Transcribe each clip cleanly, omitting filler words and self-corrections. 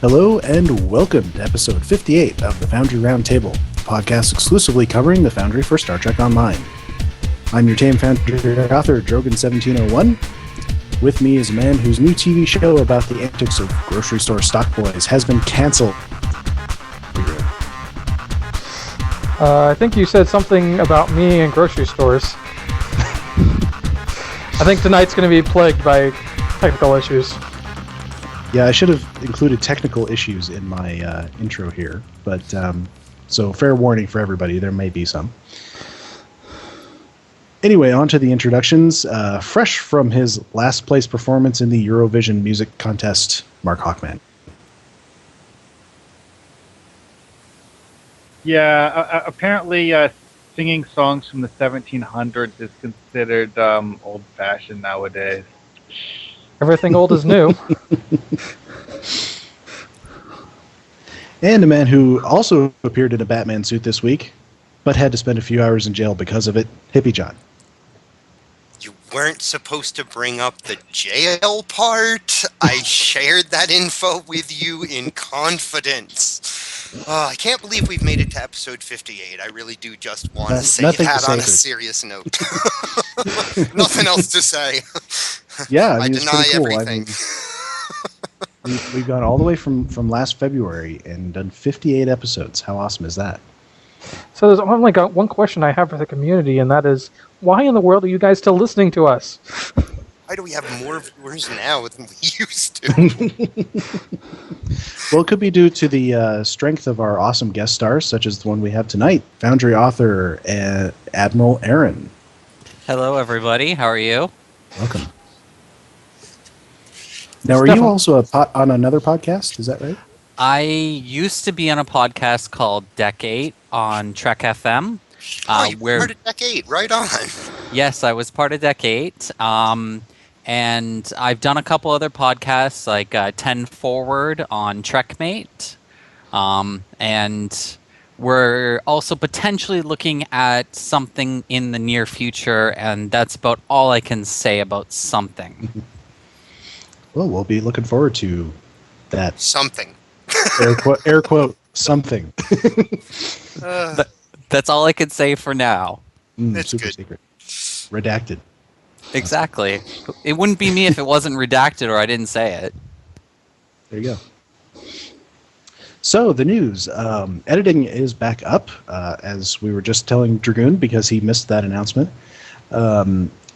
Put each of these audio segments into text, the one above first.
Hello and welcome to episode 58 of the Foundry Roundtable, a podcast exclusively covering the Foundry for Star Trek Online. I'm your tame Foundry author, Drogan1701. With me is a man whose new TV show about the antics of grocery store stock boys has been canceled. I think you said something about me and grocery stores. I think tonight's going to be plagued by technical issues. Yeah, I should have included technical issues in my intro here, but so fair warning for everybody, there may be some. Anyway, on to the introductions. Fresh from his last place performance in the Eurovision Music Contest, Markhawkman. Yeah, apparently singing songs from the 1700s is considered old-fashioned nowadays. Everything old is new. And a man who also appeared in a Batman suit this week, but had to spend a few hours in jail because of it, Hippiejohn. You weren't supposed to bring up the jail part. I shared that info with you in confidence. I can't believe we've made it to episode 58. I really do just want to say that on a serious note. Nothing else to say. Yeah, I deny cool. everything. We've gone all the way from last February and done 58 episodes. How awesome is that? So there's only got one question I have for the community, and that is, why in the world are you guys still listening to us? Why do we have more viewers now than we used to? Well, it could be due to the strength of our awesome guest stars, such as the one we have tonight, Foundry author STOAdmiralAaron. Hello, everybody. How are you? Welcome. Now, are you also on another podcast? Is that right? I used to be on a podcast called Deck 8 on Trek FM. You were part of Deck 8, right on. Yes, I was part of Deck 8. And I've done a couple other podcasts, like 10 Forward on TrekMate. And we're also potentially looking at something in the near future, and that's about all I can say about something. Well, we'll be looking forward to that. Something. Air quote, something. That's all I can say for now. That's super good. Secret. Redacted. Exactly. It wouldn't be me if it wasn't redacted or I didn't say it. There you go. So, the news. Editing is back up, as we were just telling Dragoon, because he missed that announcement.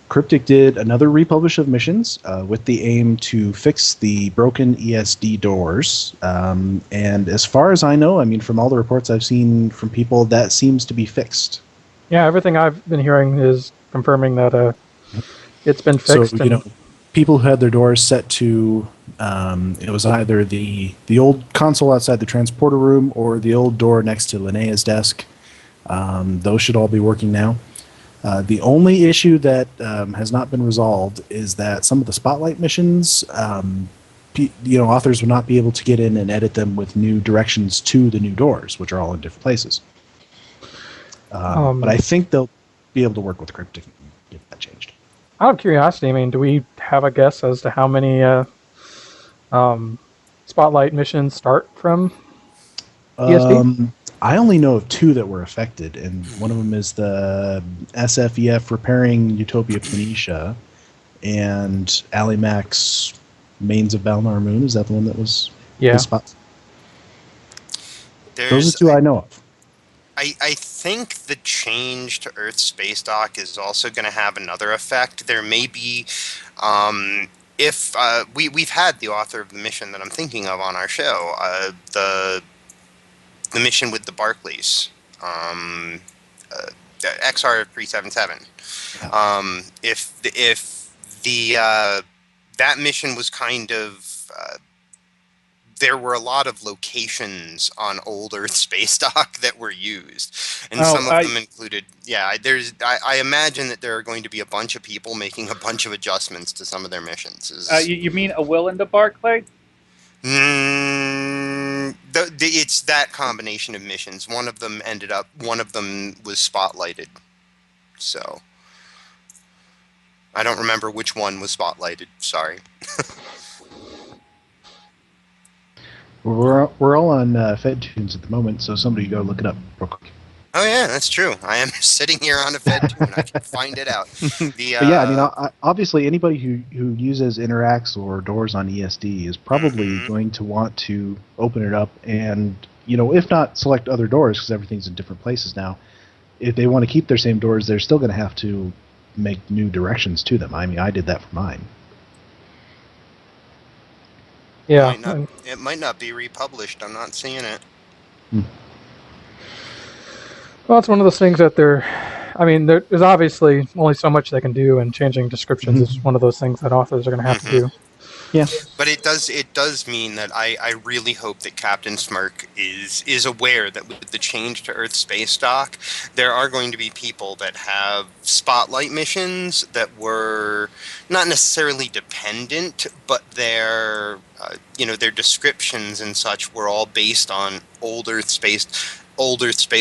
Cryptic did another republish of missions with the aim to fix the broken ESD doors. And as far as I know, I mean, from all the reports I've seen from people, that seems to be fixed. Yeah, everything I've been hearing is confirming that it's been fixed. So, people who had their doors set to, it was either the old console outside the transporter room or the old door next to Linnea's desk. Those should all be working now. The only issue that has not been resolved is that some of the spotlight missions, authors will not be able to get in and edit them with new directions to the new doors, which are all in different places. But I think they'll be able to work with Cryptic and get that changed. Out of curiosity, I mean, do we have a guess as to how many spotlight missions start from ESD? I only know of two that were affected, and one of them is the SFEF repairing Utopia Planitia, and Ali Mac's Mains of Balnar Moon. Is that the one that was? Yeah. Spots? Those are two I know of. I think the change to Earth's space dock is also going to have another effect. There may be, if we've had the author of the mission that I'm thinking of on our show, the mission with the Barclays, XR377. If that mission was kind of there were a lot of locations on old Earth space dock that were used, and some of them included. Yeah, I imagine that there are going to be a bunch of people making a bunch of adjustments to some of their missions. You mean a Will and the Barclay? It's that combination of missions. One of them was spotlighted. So I don't remember which one was spotlighted. Sorry. We're all on FedTunes at the moment, so somebody go look it up real quick. Oh yeah, that's true. I am sitting here on a FedTune. I can find it out. The But yeah, I mean, obviously anybody who uses interacts or doors on ESD is probably going to want to open it up and, if not select other doors because everything's in different places now. If they want to keep their same doors, they're still going to have to make new directions to them. I mean, I did that for mine. Yeah. it might not be republished. I'm not seeing it. Well, it's one of those things that there's obviously only so much they can do, and changing descriptions is one of those things that authors are going to have to do. Yeah. But it does mean that I really hope that Captain Smirk is aware that with the change to Earth space dock, there are going to be people that have spotlight missions that were not necessarily dependent, but their descriptions and such were all based on old Earth space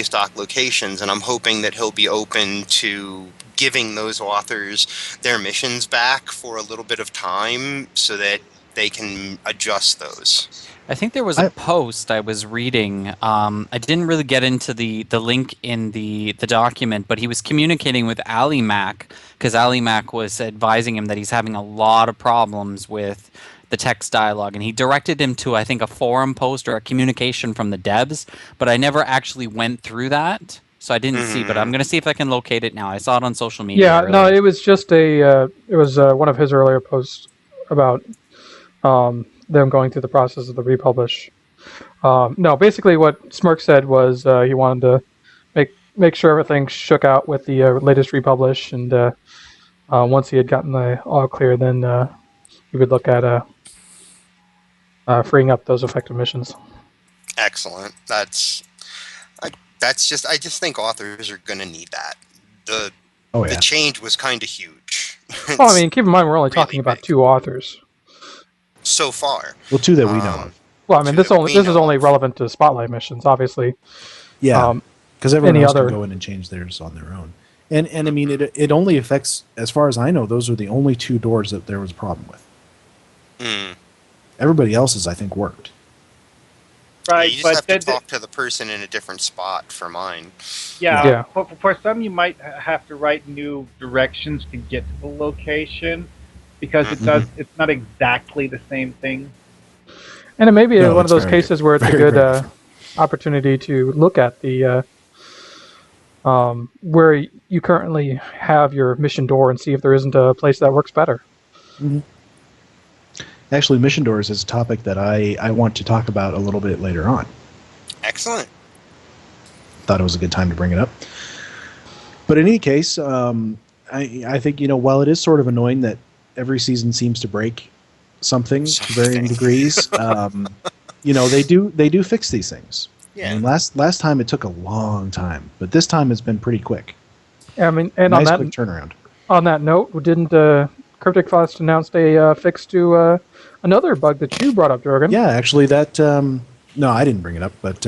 dock locations, and I'm hoping that he'll be open to giving those authors their missions back for a little bit of time so that they can adjust those. I think there was a post I was reading. I didn't really get into the link in the document, but he was communicating with Ali Mac because Ali Mac was advising him that he's having a lot of problems with the text dialogue, and he directed him to, I think, a forum post or a communication from the devs, but I never actually went through that. So I didn't see, but I'm going to see if I can locate it now. I saw it on social media. Yeah, no, it was just one of his earlier posts about them going through the process of the republish. No, basically what Smirk said was he wanted to make sure everything shook out with the latest republish, and once he had gotten the all clear, then he would look at freeing up those effective missions. Excellent. I just think authors are going to need that. The change was kind of huge. Well, I mean, keep in mind we're only talking about 2 authors so far. Well, 2 that we know of. Well, I mean, this is only relevant to spotlight missions, obviously. Yeah, because everyone else can go in and change theirs on their own. And I mean, it only affects, as far as I know, those are the only 2 doors that there was a problem with. Everybody else's, I think, worked. Right, you just have to talk to the person in a different spot for mine. Yeah. For some, you might have to write new directions to get to the location because it's not exactly the same thing. And it may be one of those cases where it's a good opportunity to look at the where you currently have your mission door and see if there isn't a place that works better. Actually, mission doors is a topic that I want to talk about a little bit later on. Excellent. Thought it was a good time to bring it up. But in any case, I think, while it is sort of annoying that every season seems to break something to varying degrees, they do fix these things. Yeah. And last time it took a long time, but this time it's been pretty quick. I mean, and nice quick turnaround. On that note, didn't Cryptic Frost announced a fix to another bug that you brought up, Jorgen? Yeah, actually, that no, I didn't bring it up, but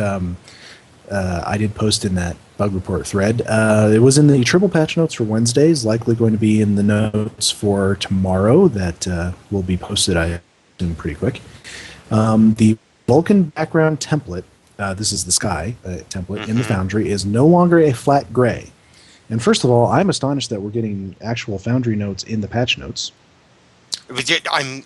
I did post in that bug report thread. It was in the triple patch notes for Wednesdays, likely going to be in the notes for tomorrow that will be posted, I assume, pretty quick. The Vulkan background template, this is the sky template in the Foundry, is no longer a flat gray. And first of all, I'm astonished that we're getting actual Foundry notes in the patch notes. I'm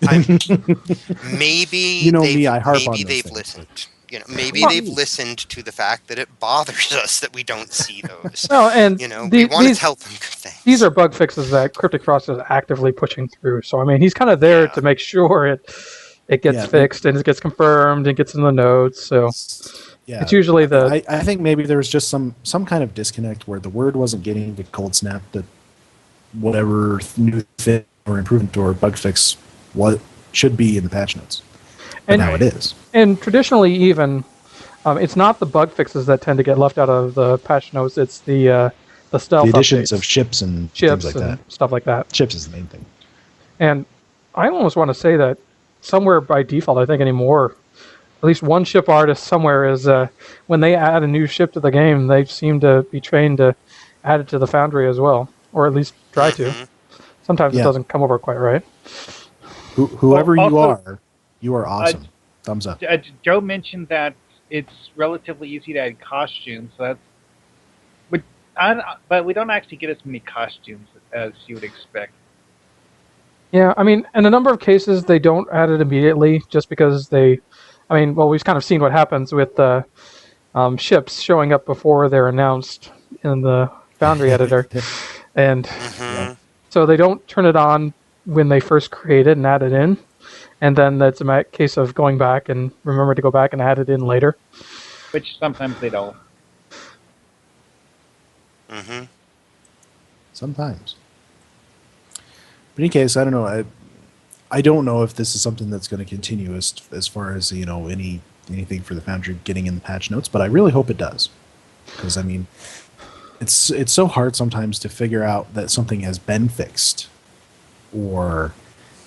maybe I harp on those they've things. listened. Maybe they've listened to the fact that it bothers us that we don't see those. No, and we want to tell them good things. These are bug fixes that Cryptic Frost is actively pushing through. So I mean, he's kind of there to make sure it gets fixed and it gets confirmed and gets in the notes. So it's usually I think maybe there was just some kind of disconnect where the word wasn't getting to cold snap that whatever new fit or improvement or bug fix what should be in the patch notes. And now it is. And traditionally, even it's not the bug fixes that tend to get left out of the patch notes. It's the stealth the additions updates. of ships and things like that. Stuff like that. Ships is the main thing. And I almost want to say that somewhere by default, I think anymore, at least one ship artist somewhere is when they add a new ship to the game, they seem to be trained to add it to the Foundry as well, or at least try to. Sometimes it doesn't come over quite right. Whoever you are awesome. thumbs up. Joe mentioned that it's relatively easy to add costumes. So but we don't actually get as many costumes as you would expect. Yeah, I mean, in a number of cases, they don't add it immediately just because we've kind of seen what happens with ships showing up before they're announced in the Foundry editor. And so they don't turn it on when they first create it and add it in. And then that's a case of going back and remember to go back and add it in later. Which sometimes they don't. Sometimes. But in any case, I don't know. I don't know if this is something that's going to continue as far as anything for the Foundry getting in the patch notes, but I really hope it does, because I mean, it's so hard sometimes to figure out that something has been fixed, or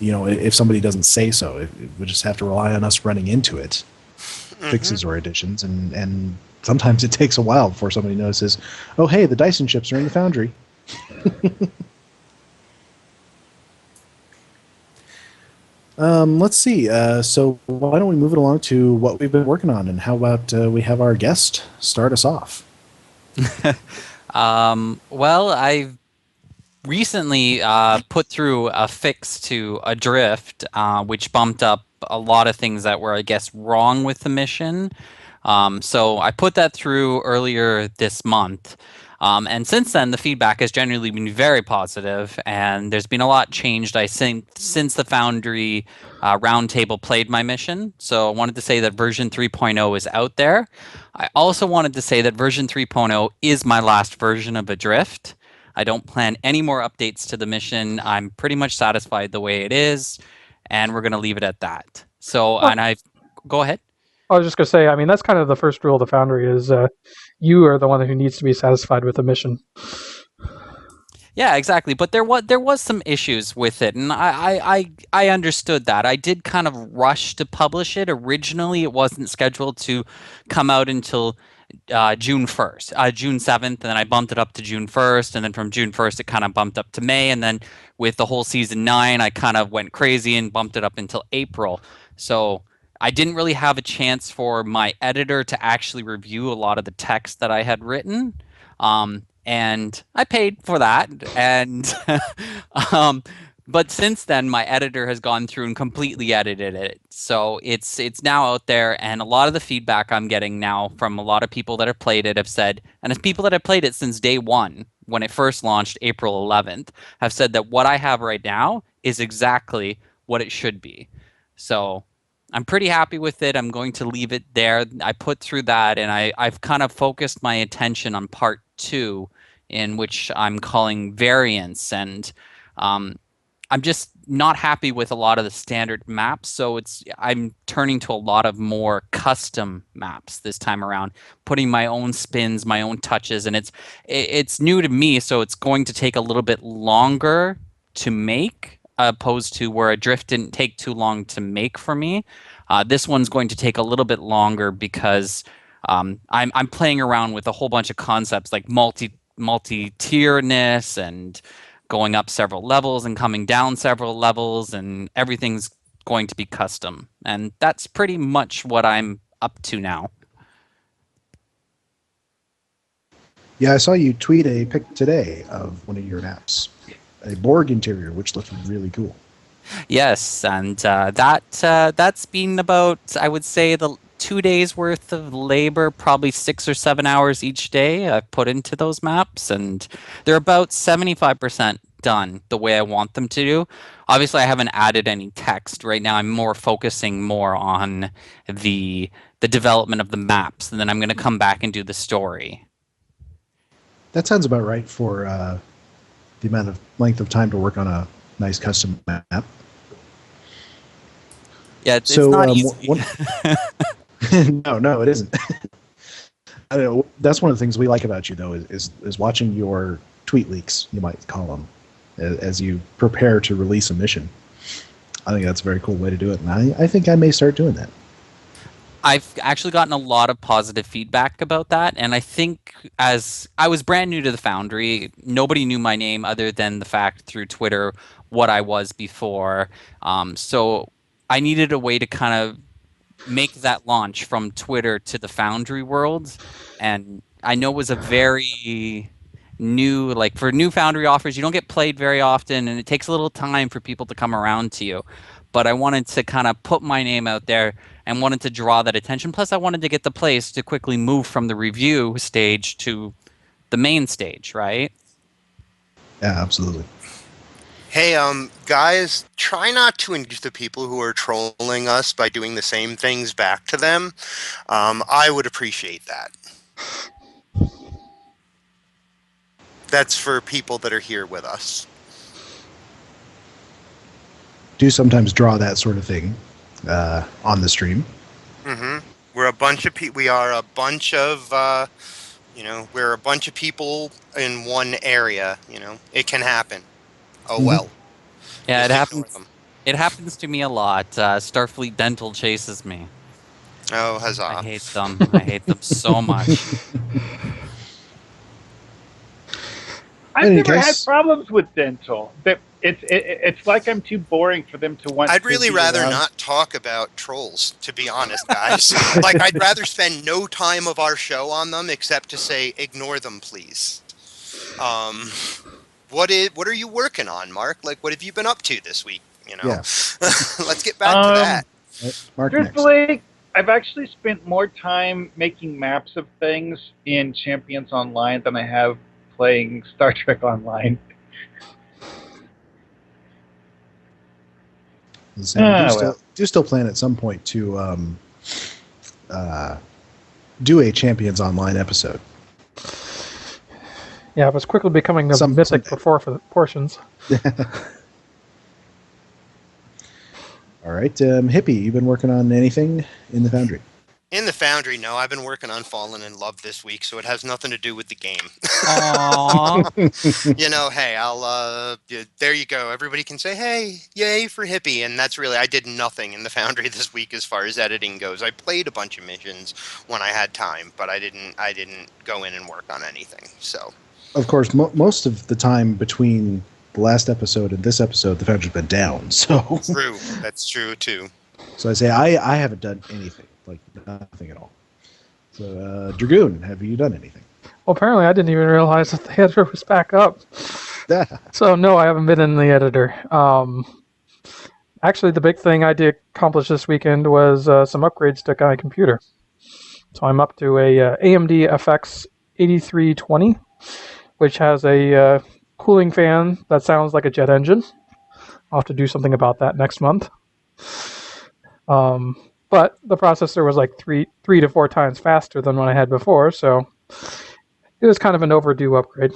if somebody doesn't say so, we just have to rely on us running into it, fixes or additions, and sometimes it takes a while before somebody notices, oh hey, the Dyson chips are in the Foundry. Let's see. So why don't we move it along to what we've been working on, and how about we have our guest start us off? Well, I've recently put through a fix to Adrift, which bumped up a lot of things that were, I guess, wrong with the mission. So I put that through earlier this month. And since then, the feedback has generally been very positive, and there's been a lot changed, I think, since the Foundry Roundtable played my mission. So I wanted to say that version 3.0 is out there. I also wanted to say that version 3.0 is my last version of Adrift. I don't plan any more updates to the mission. I'm pretty much satisfied the way it is, and we're going to leave it at that. So, go ahead. I was just going to say, I mean, that's kind of the first rule of the Foundry is you are the one who needs to be satisfied with the mission. Yeah, exactly. But there was some issues with it, and I understood that. I did kind of rush to publish it. Originally, it wasn't scheduled to come out until June 1st, June 7th, and then I bumped it up to June 1st, and then from June 1st, it kind of bumped up to May, and then with the whole season 9, I kind of went crazy and bumped it up until April. So I didn't really have a chance for my editor to actually review a lot of the text that I had written. And I paid for that. And but since then, my editor has gone through and completely edited it. So it's now out there, and a lot of the feedback I'm getting now from a lot of people that have played it have said, and it's people that have played it since day one, when it first launched April 11th, have said that what I have right now is exactly what it should be. So I'm pretty happy with it. I'm going to leave it there. I put through that, and I've kind of focused my attention on part 2, in which I'm calling variants, and I'm just not happy with a lot of the standard maps. So I'm turning to a lot of more custom maps this time around, putting my own spins, my own touches, and it's new to me, so it's going to take a little bit longer to make, opposed to where Adrift didn't take too long to make for me. This one's going to take a little bit longer because I'm playing around with a whole bunch of concepts like multi-tierness and going up several levels and coming down several levels, and everything's going to be custom. And that's pretty much what I'm up to now. Yeah, I saw you tweet a pic today of one of your maps, a Borg interior, which looked really cool. Yes, and that's been about, I would say, the 2 days worth of labor, probably 6 or 7 hours each day I've put into those maps, and they're about 75% done the way I want them to do. Obviously, I haven't added any text right now. I'm focusing more on the development of the maps, and then I'm going to come back and do the story. That sounds about right for the amount of length of time to work on a nice custom map. Yeah, it's not easy. No, it isn't. I don't know. That's one of the things we like about you, though, is watching your tweet leaks, you might call them, as you prepare to release a mission. I think that's a very cool way to do it, and I think I may start doing that. I've actually gotten a lot of positive feedback about that, and I think as I was brand new to the Foundry, nobody knew my name other than the fact through Twitter what I was before. So I needed a way to kind of make that launch from Twitter to the Foundry world, and I know it was a very new, like for new Foundry offers, you don't get played very often, and it takes a little time for people to come around to you. But I wanted to kind of put my name out there and wanted to draw that attention. Plus, I wanted to get the place to quickly move from the review stage to the main stage, right? Yeah, absolutely. Hey, guys, try not to engage the people who are trolling us by doing the same things back to them. I would appreciate that. That's for people that are here with us. Do sometimes draw that sort of thing on the stream. Mm-hmm. We're a bunch of we are a bunch of we're a bunch of people in one area. It can happen. Oh well. Yeah, Just it ignore happens. them. It happens to me a lot. Starfleet Dental chases me. Oh, huzzah! I hate them. I hate them so much. I've In any never had case- problems with dental. It's like I'm too boring for them to want. I'd to really be rather around. not talk about trolls, to be honest, guys. Like, I'd rather spend no time of our show on them except to say, ignore them, please. What are you working on, Mark? Like, what have you been up to this week? Yeah. Let's get back to that. Mark next. Truthfully, I've actually spent more time making maps of things in Champions Online than I have playing Star Trek Online. So do still plan at some point to do a Champions Online episode. Yeah, it was quickly becoming the mythic for portions. All right, Hippie, you been working on anything in the Foundry? In the Foundry, no, I've been working on Fallen in Love this week, so it has nothing to do with the game. Aww. Hey, I'll, there you go. Everybody can say, hey, yay for Hippie. And that's really, I did nothing in the Foundry this week as far as editing goes. I played a bunch of missions when I had time, but I didn't go in and work on anything, so. Of course, most of the time between the last episode and this episode, the Foundry's been down, so. True, that's true, too. So I say I haven't done anything, like nothing at all. So, Dragoon, have you done anything? Well, apparently I didn't even realize that the editor was back up. So no, I haven't been in the editor. Actually, the big thing I did accomplish this weekend was some upgrades to my computer. So I'm up to a AMD FX 8320, which has a cooling fan that sounds like a jet engine. I'll have to do something about that next month. But the processor was like three to four times faster than what I had before, so it was kind of an overdue upgrade.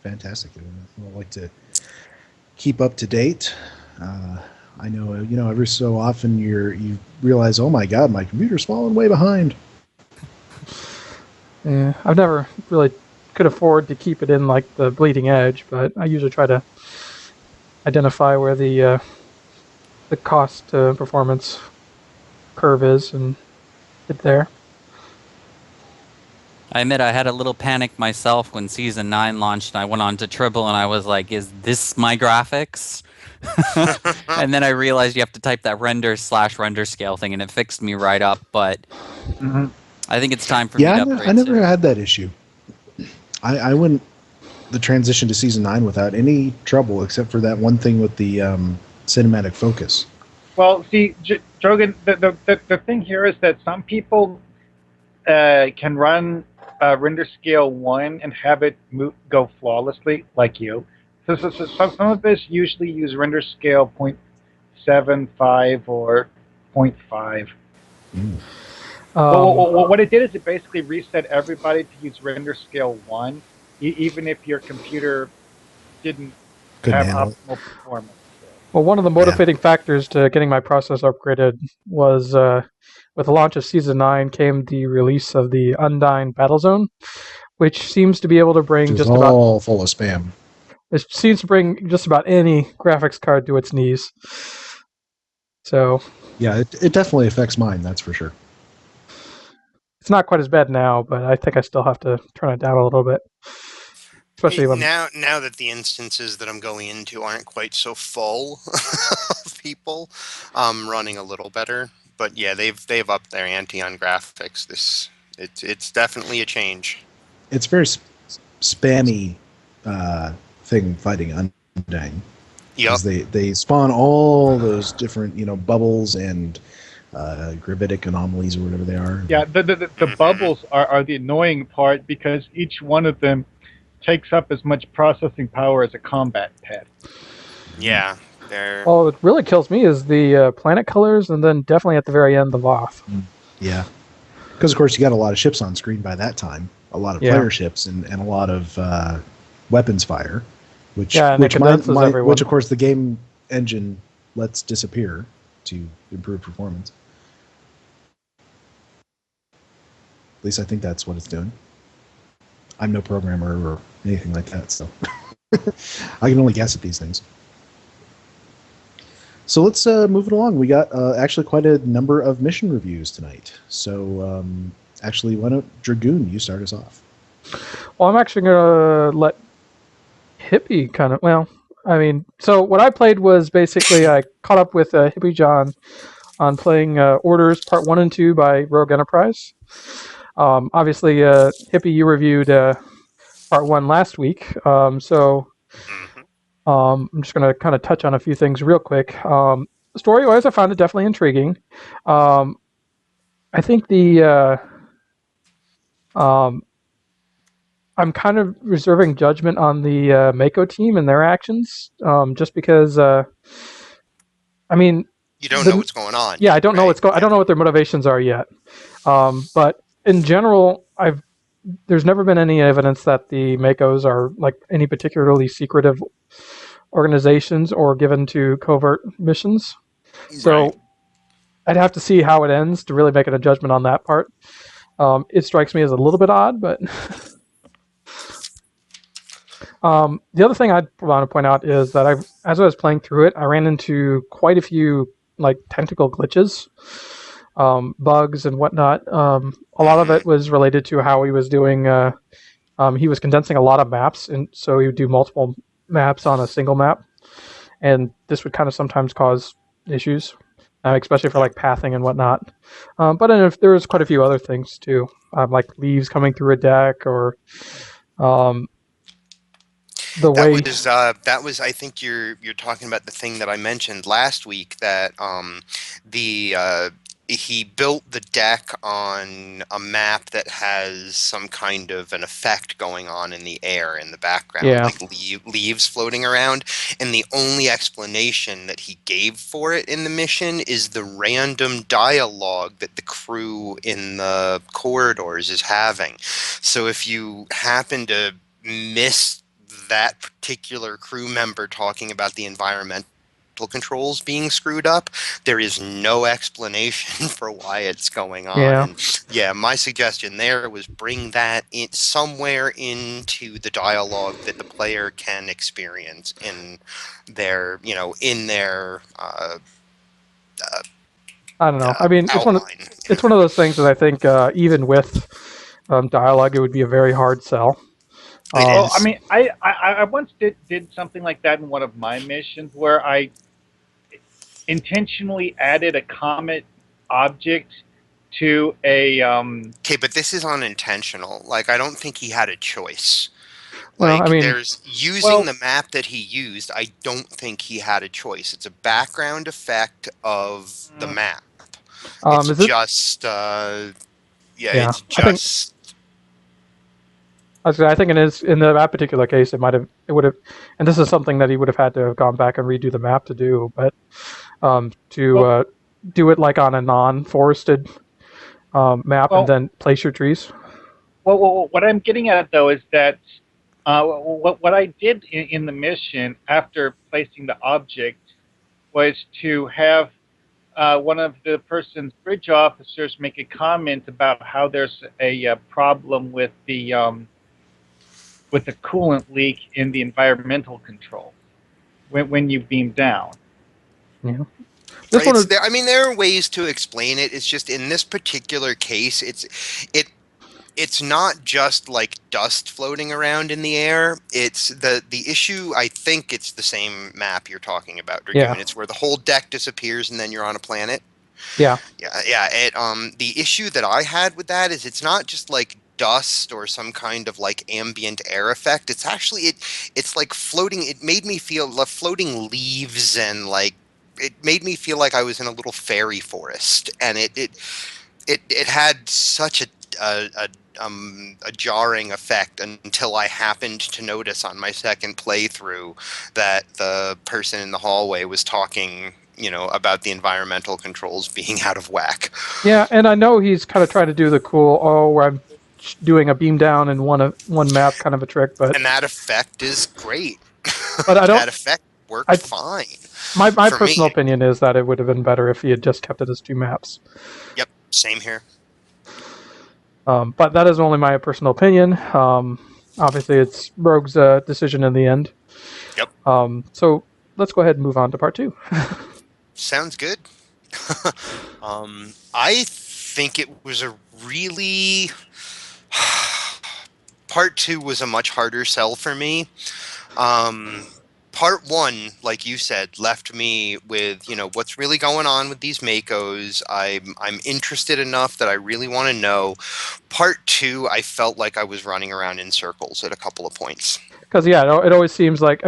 Fantastic. I like to keep up to date. I know, every so often you realize, oh my God, my computer's falling way behind. Yeah, I've never really could afford to keep it in like the bleeding edge, but I usually try to identify where the cost to performance curve is and get there. I admit I had a little panic myself when Season 9 launched and I went on to Tribble and I was like, is this my graphics? And then I realized you have to type that render scale thing and it fixed me right up, but I think it's time for me to upgrade. I never had that issue. I went the transition to Season 9 without any trouble except for that one thing with the cinematic focus. Well, see, Drogan, the thing here is that some people can run render scale 1 and have it go flawlessly, like you. So some of us usually use render scale 0.75 or 0.5. What it did is it basically reset everybody to use render scale 1, even if your computer didn't have optimal performance. Well, one of the motivating factors to getting my processor upgraded was with the launch of Season 9 came the release of the Undyne Battlezone, which seems to be able to bring just about all full of spam. It seems to bring just about any graphics card to its knees. So yeah, it definitely affects mine, that's for sure. It's not quite as bad now, but I think I still have to turn it down a little bit. especially when now that the instances that I'm going into aren't quite so full of people, running a little better. But yeah, they've upped their ante on graphics. It's definitely a change. It's very spammy thing fighting Undying. Yep. Because they spawn all those different, bubbles and gravitic anomalies or whatever they are. Yeah, the bubbles are the annoying part because each one of them takes up as much processing power as a combat pad. Yeah. They're Well, what really kills me is the planet colors, and then definitely at the very end, the Voth. Yeah. Because, of course, you got a lot of ships on screen by that time. A lot of player ships and a lot of weapons fire. Which, and it condenses everyone. which, of course, the game engine lets disappear to improve performance. At least I think that's what it's doing. I'm no programmer or anything like that, so I can only guess at these things. So let's move it along. We got actually quite a number of mission reviews tonight. So actually, why don't Dragoon, you start us off? Well, I'm actually going to let Hippie kind of, so what I played was basically I caught up with Hippiejohn on playing Orders Part 1 and 2 by RogueEnterprise. Obviously, Hippie, you reviewed Part 1 last week, so I'm just going to kind of touch on a few things real quick. Story-wise, I found it definitely intriguing. I think I'm kind of reserving judgment on the Mako team and their actions, just because. You don't know what's going on. Yeah, I don't know I don't know what their motivations are yet. But in general, there's never been any evidence that the Makos are like any particularly secretive organizations or given to covert missions. So I'd have to see how it ends to really make a judgment on that part. It strikes me as a little bit odd, but. The other thing I'd want to point out is that as I was playing through it, I ran into quite a few like technical glitches, bugs and whatnot. A lot of it was related to how he was doing. He was condensing a lot of maps, and so he would do multiple maps on a single map, and this would kind of sometimes cause issues, especially for like pathing and whatnot. But if there was quite a few other things too, like leaves coming through a deck or. That was I think you're talking about the thing that I mentioned last week that he built the deck on a map that has some kind of an effect going on in the air in the background, like leaves floating around, and the only explanation that he gave for it in the mission is the random dialogue that the crew in the corridors is having. So if you happen to miss that particular crew member talking about the environmental controls being screwed up, there is no explanation for why it's going on. And my suggestion there was bring that in somewhere into the dialogue that the player can experience in their I don't know. outline. It's one of those things that I think even with dialogue, it would be a very hard sell. Well, I once did something like that in one of my missions where I intentionally added a comet object to a. Okay, but this is unintentional. Like, I don't think he had a choice. Well, there's using the map that he used. I don't think he had a choice. It's a background effect of the map. It's just. I think in that particular case, it would have, and this is something that he would have had to have gone back and redo the map to do, but do it like on a non-forested map and then place your trees. Well, what I'm getting at though is that what I did in the mission after placing the object was to have one of the person's bridge officers make a comment about how there's a problem with the coolant leak in the environmental control when you beam down. Yeah. There are ways to explain it. It's just in this particular case, it's not just like dust floating around in the air. It's the issue. I think it's the same map you're talking about, Dragoon. Yeah. It's where the whole deck disappears and then you're on a planet. Yeah. Yeah. The issue that I had with that is it's not just like dust or some kind of like ambient air effect. It's actually it's like floating. It made me feel like floating leaves, and like it made me feel like I was in a little fairy forest, and it had such a jarring effect until I happened to notice on my second playthrough that the person in the hallway was talking, about the environmental controls being out of whack. Yeah, and I know he's kind of trying to do the cool, where I'm doing a beam down in one map kind of a trick, but And that effect is great. but I don't. That effect worked fine. My for personal me. opinion is that it would have been better if he had just kept it as 2 maps. Yep, same here. But that is only my personal opinion. Obviously, it's Rogue's decision in the end. Yep. So let's go ahead and move on to part 2. Sounds good. I think it was a really... Part 2 was a much harder sell for me. Part 1, like you said, left me with, what's really going on with these Makos. I'm interested enough that I really want to know. Part 2, I felt like I was running around in circles at a couple of points. Because, yeah, it always seems like,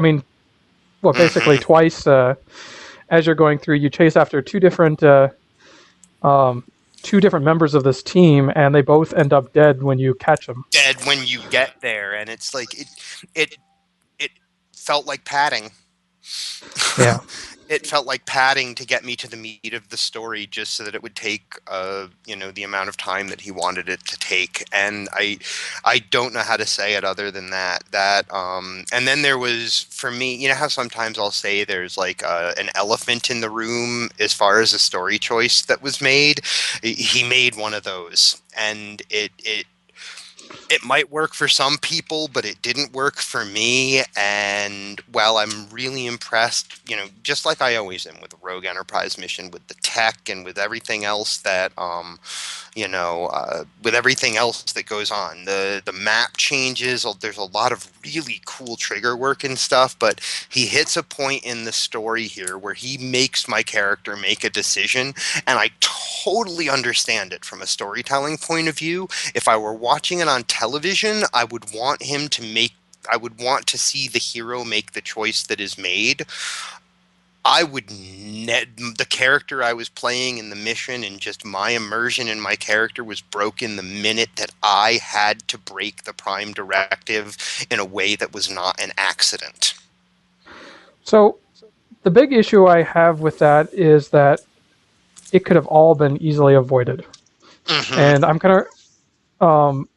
basically twice as you're going through, you chase after two different members of this team, and they both end up dead when you catch them. Dead when you get there, and it's like, it felt like padding. Yeah. It felt like padding to get me to the meat of the story, just so that it would take, the amount of time that he wanted it to take. And I don't know how to say it other than that. And then there was, for me, how sometimes I'll say there's like an elephant in the room as far as a story choice that was made. He made one of those, and it might work for some people, but it didn't work for me. And while I'm really impressed, just like I always am with the Rogue Enterprise mission, with the tech and with everything else that, with everything else that goes on, the map changes. There's a lot of really cool trigger work and stuff, but he hits a point in the story here where he makes my character make a decision, and I totally understand it from a storytelling point of view. If I were watching it on television, I would want to see the hero make the choice that is made. The character I was playing in the mission and just my immersion in my character was broken the minute that I had to break the Prime Directive in a way that was not an accident. So the big issue I have with that is that it could have all been easily avoided. Mm-hmm. And I'm kind of...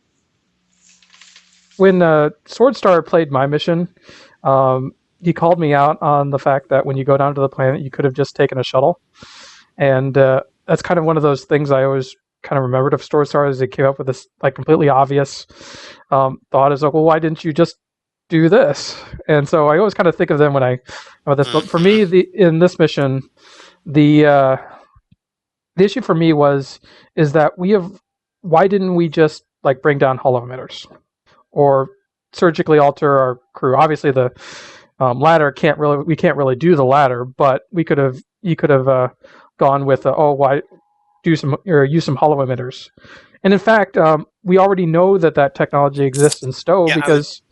when Swordstar played my mission, he called me out on the fact that when you go down to the planet, you could have just taken a shuttle. And that's kind of one of those things I always kind of remembered of Swordstar, is they came up with this like completely obvious thought, is like, well, why didn't you just do this? And so I always kind of think of them when about this. But for me, in this mission, the issue for me is that why didn't we just like bring down hollow emitters or surgically alter our crew? Obviously the ladder we can't really do the ladder, but you could have gone with why use some hollow emitters. And in fact, we already know that technology exists in STO, because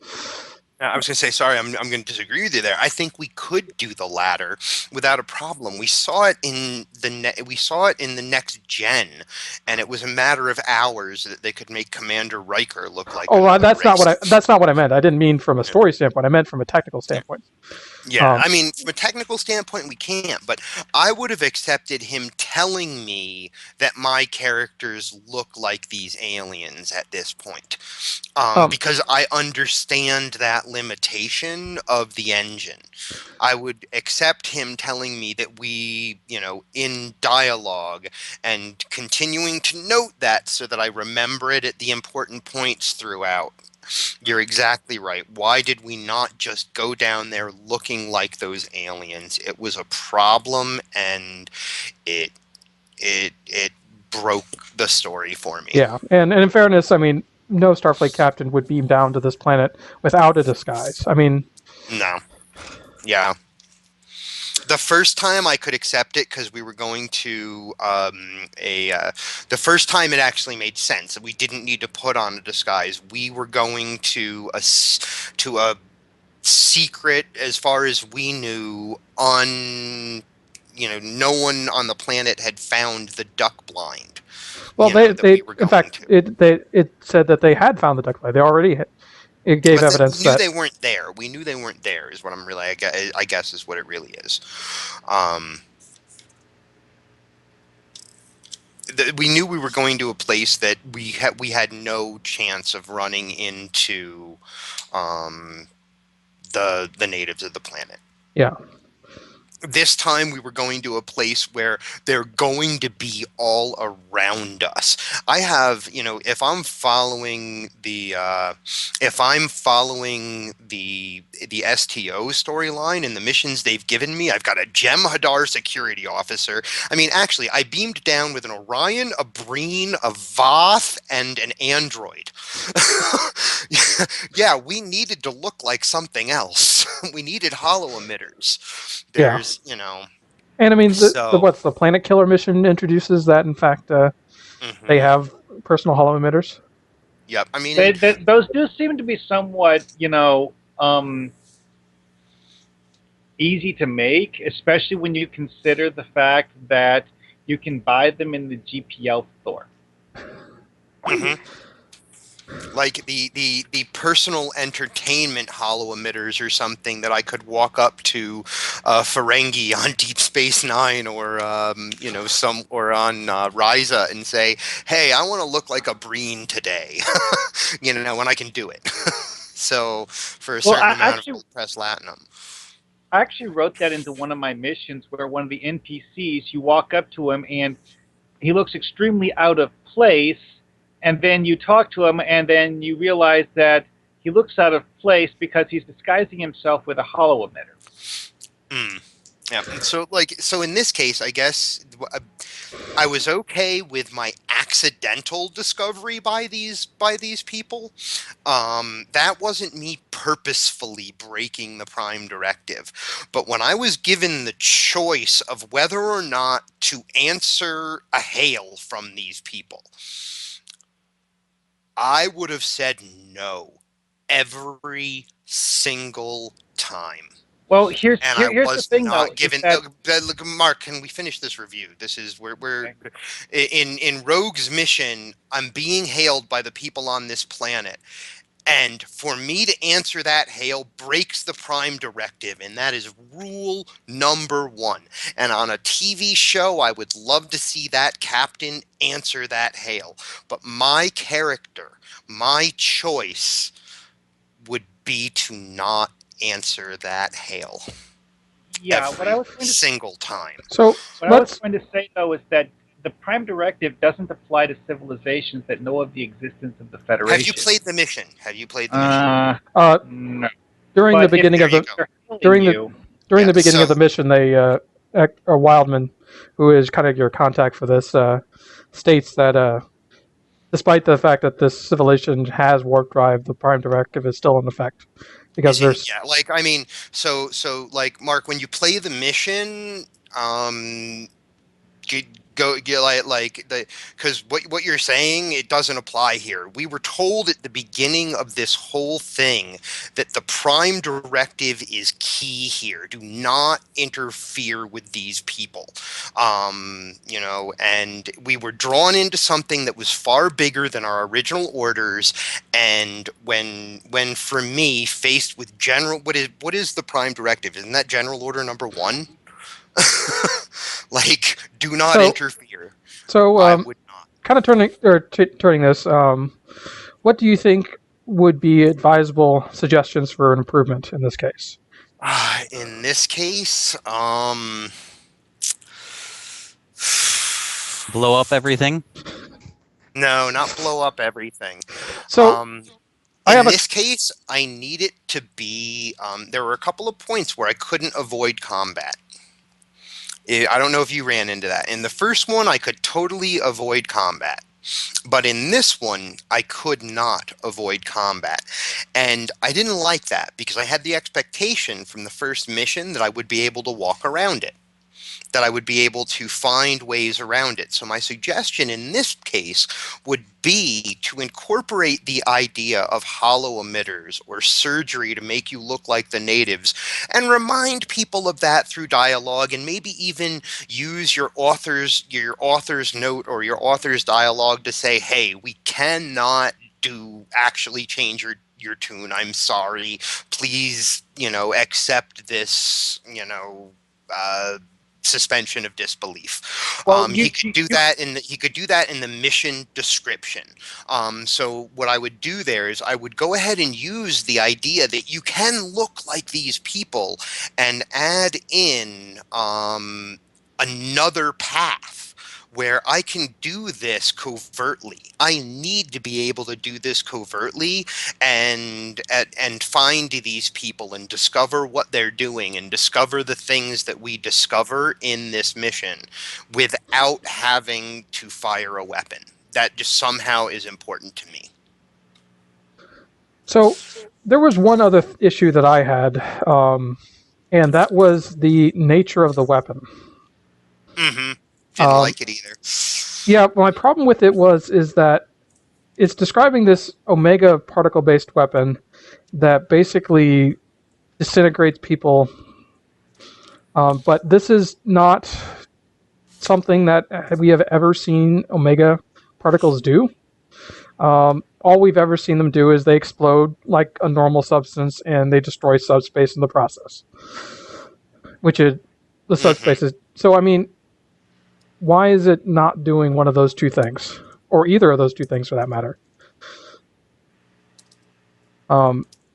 I was going to say, sorry, I'm going to disagree with you there. I think we could do the latter without a problem. We saw it in the next gen, and it was a matter of hours that they could make Commander Riker look like. That's not what I meant. I didn't mean from a story standpoint. I meant from a technical standpoint. Yeah, I mean, from a technical standpoint, we can't, but I would have accepted him telling me that my characters look like these aliens at this point, because I understand that limitation of the engine. I would accept him telling me that we, in dialogue and continuing to note that so that I remember it at the important points throughout. You're exactly right. Why did we not just go down there looking like those aliens? It was a problem, and it broke the story for me. Yeah, and in fairness, I mean, no Starfleet captain would beam down to this planet without a disguise. I mean, No. Yeah. The first time I could accept it because we were going to the first time it actually made sense. We didn't need to put on a disguise. We were going to a secret, as far as we knew, no one on the planet had found the duck blind. well, That they we were in going fact, to. it said that they had found the duck blind. They already it gave But evidence we knew that they weren't there. We knew they weren't there. Is what I'm really. I guess is what it really is. We knew we were going to a place that we had no chance of running into the natives of the planet. yeah. This time we were going to a place where they're going to be all around us. I have, if I'm following the STO storyline and the missions they've given me, I've got a Gem Hadar security officer. I mean, actually, I beamed down with an Orion, a Breen, a Voth, and an android. Yeah, we needed to look like something else. We needed hollow emitters. There's, And I mean, so, what's the Planet Killer mission introduces that in fact they have personal hollow emitters. Yep. I mean, those do seem to be somewhat, easy to make, especially when you consider the fact that you can buy them in the GPL store. like the personal entertainment hollow emitters or something that I could walk up to Ferengi on Deep Space Nine or or on Ryza and say, "Hey, I want to look like a Breen today," when I can do it. So for a certain amount of press latinum. I actually wrote that into one of my missions where one of the NPCs, you walk up to him and he looks extremely out of place. And then you talk to him, and then you realize that he looks out of place because he's disguising himself with a hollow emitter. Yeah. So in this case, I guess I was okay with my accidental discovery by these people. That wasn't me purposefully breaking the Prime Directive. But when I was given the choice of whether or not to answer a hail from these people, I would have said no every single time. Well, here's the thing, not though. Given. Look, Mark, can we finish this review? This is we're okay. in Rogue's mission. I'm being hailed by the people on this planet, and for me to answer that hail breaks the Prime Directive, and that is rule number 1. And on a TV show, I would love to see that captain answer that hail. But my character, my choice, would be to not answer that hail. Yeah, every what I was going to single time. So what I was going to say, though, is that the Prime Directive doesn't apply to civilizations that know of the existence of the Federation. Have you played the mission? No. During the beginning of the mission, they Wildman, who is kind of your contact for this, states that despite the fact that this civilization has warp drive, the Prime Directive is still in effect because there's Mark, when you play the mission, because what you're saying, it doesn't apply here. We were told at the beginning of this whole thing that the Prime Directive is key here. Do not interfere with these people. And we were drawn into something that was far bigger than our original orders. And when for me, faced with what is the Prime Directive? Isn't that General Order number 1? Do not interfere. So, I would not. Kind of turning this. What do you think would be advisable suggestions for an improvement in this case? In this case, blow up everything. No, not blow up everything. So, in this case, I need it to be. There were a couple of points where I couldn't avoid combat. I don't know if you ran into that. In the first one, I could totally avoid combat. But in this one, I could not avoid combat. And I didn't like that because I had the expectation from the first mission that I would be able to walk around it, that I would be able to find ways around it. So my suggestion in this case would be to incorporate the idea of hollow emitters or surgery to make you look like the natives and remind people of that through dialogue, and maybe even use your author's note or your author's dialogue to say, hey, we cannot actually change your tune. I'm sorry. Please, accept this, suspension of disbelief. Well, He could do that in the mission description. So what I would do there is I would go ahead and use the idea that you can look like these people and add in another path where I can do this covertly. I need to be able to do this covertly and find these people and discover what they're doing and discover the things that we discover in this mission without having to fire a weapon. That just somehow is important to me. So there was one other issue that I had, and that was the nature of the weapon. Mm-hmm. Didn't like it either. Yeah, my problem with it is that it's describing this omega particle-based weapon that basically disintegrates people. But this is not something that we have ever seen omega particles do. All we've ever seen them do is they explode like a normal substance and they destroy subspace in the process. Which is the subspace is. So, I mean, why is it not doing one of those two things? Or either of those two things, for that matter?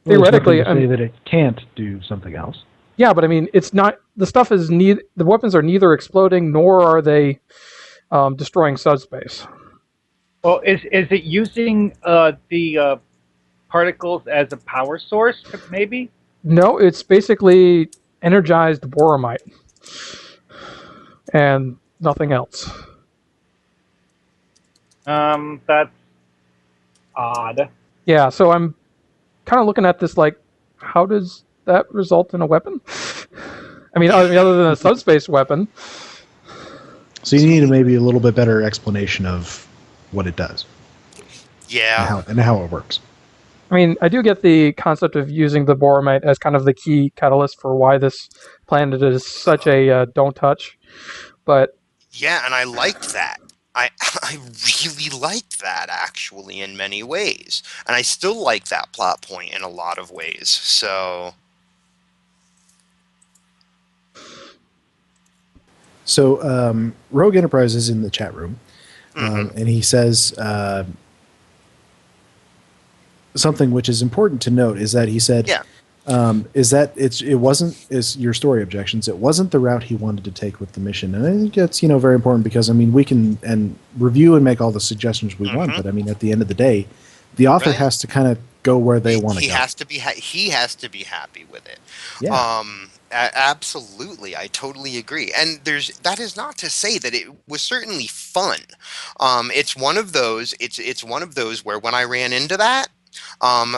Theoretically, I mean, that it can't do something else. Yeah, but I mean, it's not. The stuff is the weapons are neither exploding nor are they destroying subspace. Well, is it using the particles as a power source, maybe? No, it's basically energized boromite and nothing else. That's odd. Yeah, so I'm kind of looking at this like, how does that result in a weapon? I mean, other than a subspace weapon. So you need maybe a little bit better explanation of what it does. Yeah. And how it works. I mean, I do get the concept of using the boromite as kind of the key catalyst for why this planet is such a don't touch, but... Yeah, and I liked that. I really liked that, actually, in many ways. And I still like that plot point in a lot of ways, so... So, Rogue Enterprise is in the chat room, and he says something which is important to note is that he said, is that it wasn't your story objections. It wasn't the route he wanted to take with the mission, and I think that's very important because I mean we can review and make all the suggestions we want, but I mean at the end of the day, the author has to kind of go where they want to go. He has to be happy with it. Yeah. Absolutely, I totally agree. And that is not to say that it was certainly fun. It's one of those. It's one of those where when I ran into that,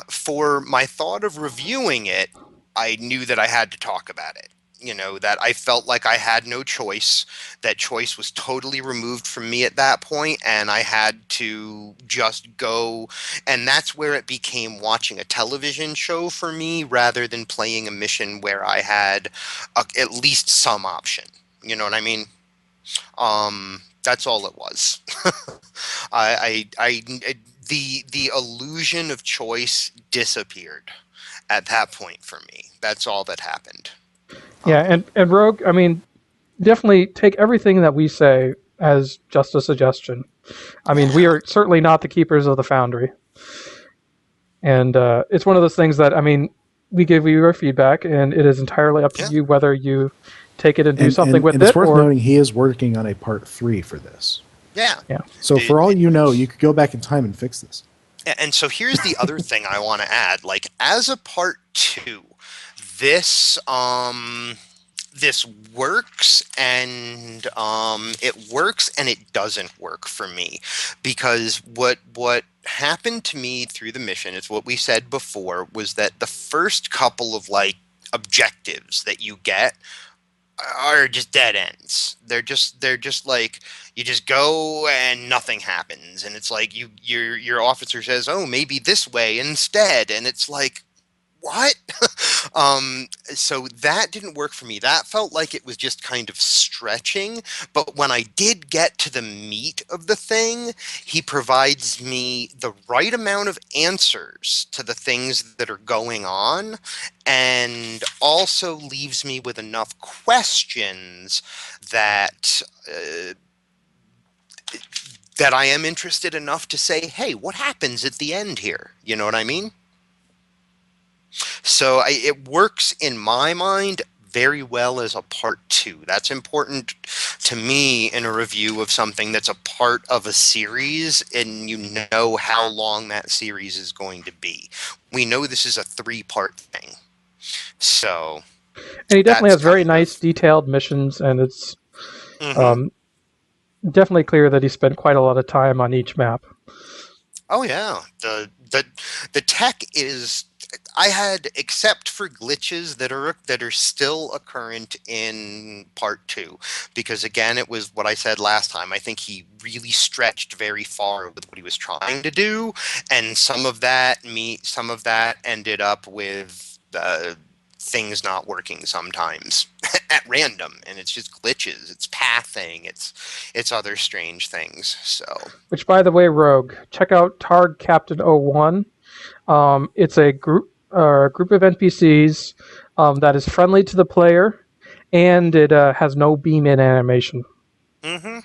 for my thought of reviewing it, I knew that I had to talk about it. That I felt like I had no choice. That choice was totally removed from me at that point, and I had to just go. And that's where it became watching a television show for me rather than playing a mission where I had at least some option. You know what I mean? That's all it was. The illusion of choice disappeared at that point for me. That's all that happened. Yeah, and Rogue, I mean, definitely take everything that we say as just a suggestion. I mean, we are certainly not the keepers of the Foundry. And it's one of those things that, I mean, we give you our feedback, and it is entirely up to you whether you take it and do something with it. And it's worth noting he is working on a part 3 for this. Yeah. So for all you know, you could go back in time and fix this. And so here's the other thing I want to add. Like, as a part 2, this this works, and it doesn't work for me, because what happened to me through the mission is what we said before, was that the first couple of like objectives that you get are just dead ends. They're just like, you just go and nothing happens, and it's like your officer says, "Oh, maybe this way instead," and it's like, what? So that didn't work for me. That felt like it was just kind of stretching. But when I did get to the meat of the thing, he provides me the right amount of answers to the things that are going on, and also leaves me with enough questions that that I am interested enough to say, hey, what happens at the end here? You know what I mean? So it works in my mind very well as a part 2. That's important to me in a review of something that's a part of a series, and you know how long that series is going to be. We know this is a 3-part thing. So, and he definitely has that's very kind nice, of- detailed missions, and it's Mhm. definitely clear that he spent quite a lot of time on each map. Oh yeah, the tech is. I had, except for glitches that are still occurrent in part 2, because again, it was what I said last time. I think he really stretched very far with what he was trying to do, and some of that ended up with things not working sometimes at random, and it's just glitches, it's pathing, it's other strange things. So, Which, by the way, Rogue, check out Targ Captain 01. It's a group of NPCs that is friendly to the player, and it has no beam-in animation. mm-hmm.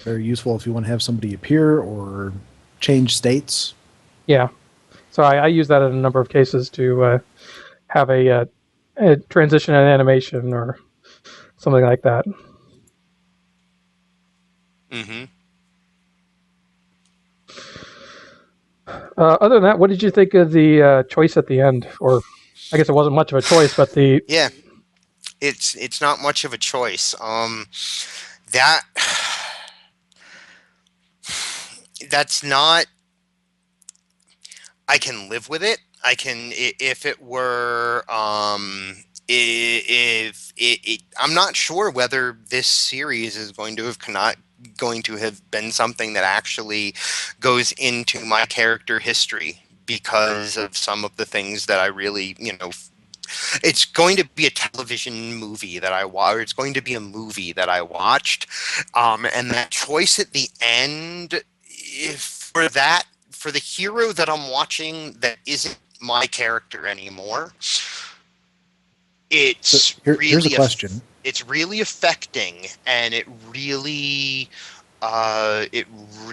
Very useful if you want to have somebody appear or change states. Yeah. So I use that in a number of cases to have a transition in animation or something like that. Mm-hmm. Other than that, what did you think of the choice at the end? Or I guess it wasn't much of a choice, but the Yeah, it's not much of a choice. That that's not. I can live with it. I can, if it were if I'm not sure whether this series is going to have been something that actually goes into my character history, because of some of the things that I really, it's going to be a television movie that I watch, or it's going to be a movie that I watched, and that choice at the end, for the hero that I'm watching that isn't my character anymore, it's So here's a really question. it's really affecting, and it really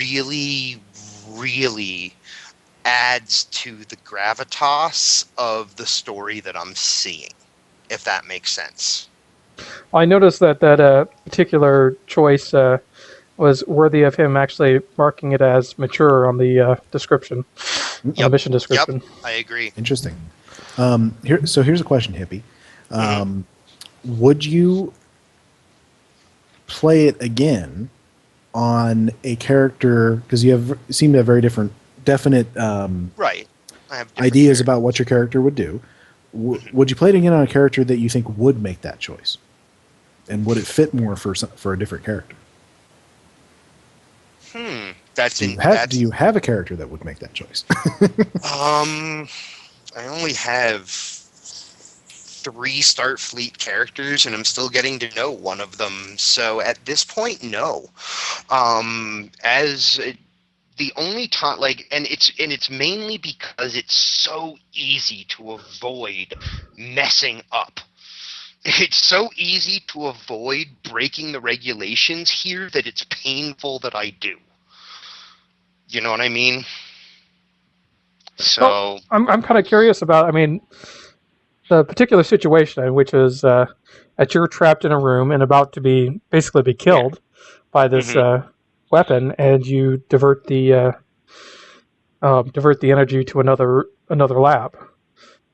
really adds to the gravitas of the story that I'm seeing, if that makes sense. I noticed that particular choice was worthy of him actually marking it as mature on the description, on the mission description. Yep, I agree. Interesting. Here's a question, Hippie. Would you play it again on a character, because you seem to have very definite Right. I have different ideas characters. about what your character would do. Would you play it again on a character that you think would make that choice, and would it fit more for a different character? That's Do you have a character that would make that choice? I only have 3 Starfleet characters, and I'm still getting to know one of them. So at this point, no. The only time, and it's mainly because it's so easy to avoid messing up. It's so easy to avoid breaking the regulations here that it's painful that I do. You know what I mean? So, Well, I'm kind of curious about, the particular situation, which is that you're trapped in a room and about to be killed by this weapon, and you divert the energy to another lab.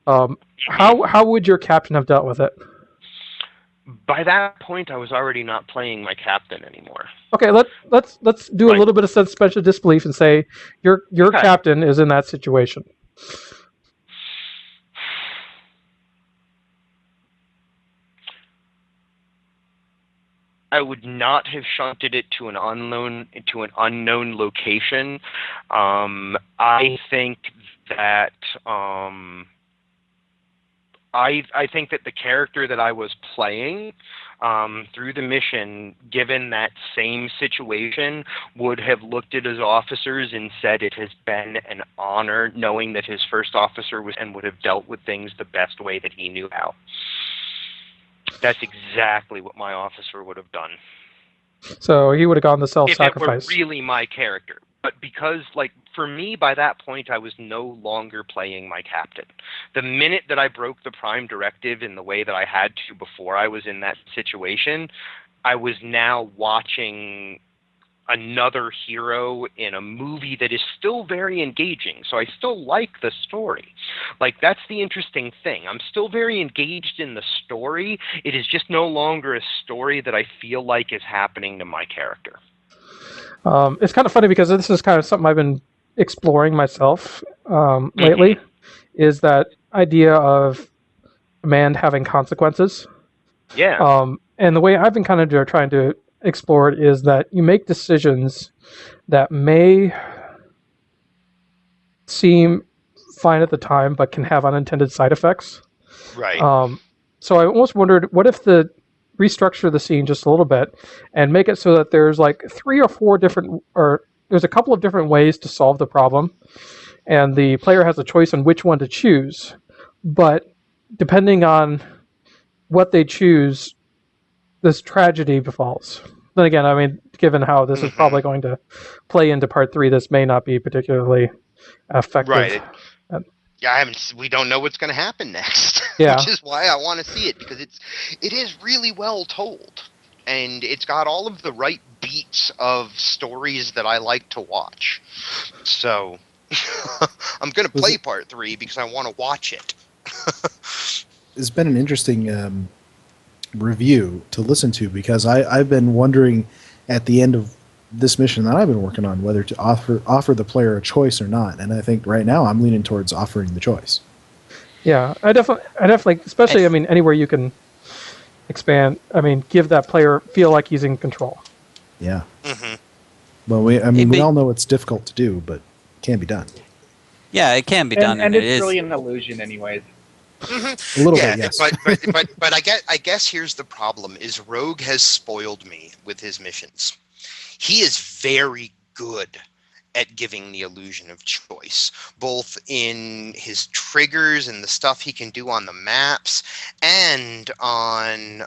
How would your captain have dealt with it? By that point, I was already not playing my captain anymore. Okay, let's do a little bit of suspension of disbelief and say your Okay. captain is in that situation. I would not have shunted it to an unknown location. I think that I think that the character that I was playing through the mission, given that same situation, would have looked at his officers and said it has been an honor knowing that his first officer was and would have dealt with things the best way that he knew how. That's exactly what my officer would have done. So he would have gone the self-sacrifice. If it were really my character. But because, like, for me, by that point, I was no longer playing my captain. The minute that I broke the Prime Directive in the way that I had to before I was in that situation, I was now watching another hero in a movie that is still very engaging. So I still like the story. Like, that's the interesting thing. I'm still very engaged in the story. It is just no longer a story that I feel like is happening to my character. It's kind of funny because this is kind of something I've been exploring myself lately, is that idea of command having consequences. Yeah. And the way I've been kind of trying to explore it is that you make decisions that may seem fine at the time, but can have unintended side effects. Right. So I almost wondered, what if the restructure the scene just a little bit and make it so that there's like 3 or 4 different, or there's a couple of different ways to solve the problem, and the player has a choice on which one to choose. But depending on what they choose, this tragedy befalls. Then again, I mean, given how this is probably going to play into part 3, this may not be particularly effective. Right. Yeah, we don't know what's going to happen next. Yeah. Which is why I want to see it, because it is really well told, and it's got all of the right beats of stories that I like to watch. So I'm going to play part 3 because I want to watch it. It's been an interesting review to listen to, because I've been wondering at the end of this mission that I've been working on whether to offer the player a choice or not, and I think right now I'm leaning towards offering the choice. Yeah, I definitely, especially, I mean, anywhere you can expand, I mean, give that player feel like he's in control. Yeah. Well, we all know it's difficult to do, but it can be done. Yeah, it can be done, and it it's is. really an illusion, anyways. A little bit, yes. But I guess here's the problem: is Rogue has spoiled me with his missions. He is very good at giving the illusion of choice, both in his triggers and the stuff he can do on the maps, and on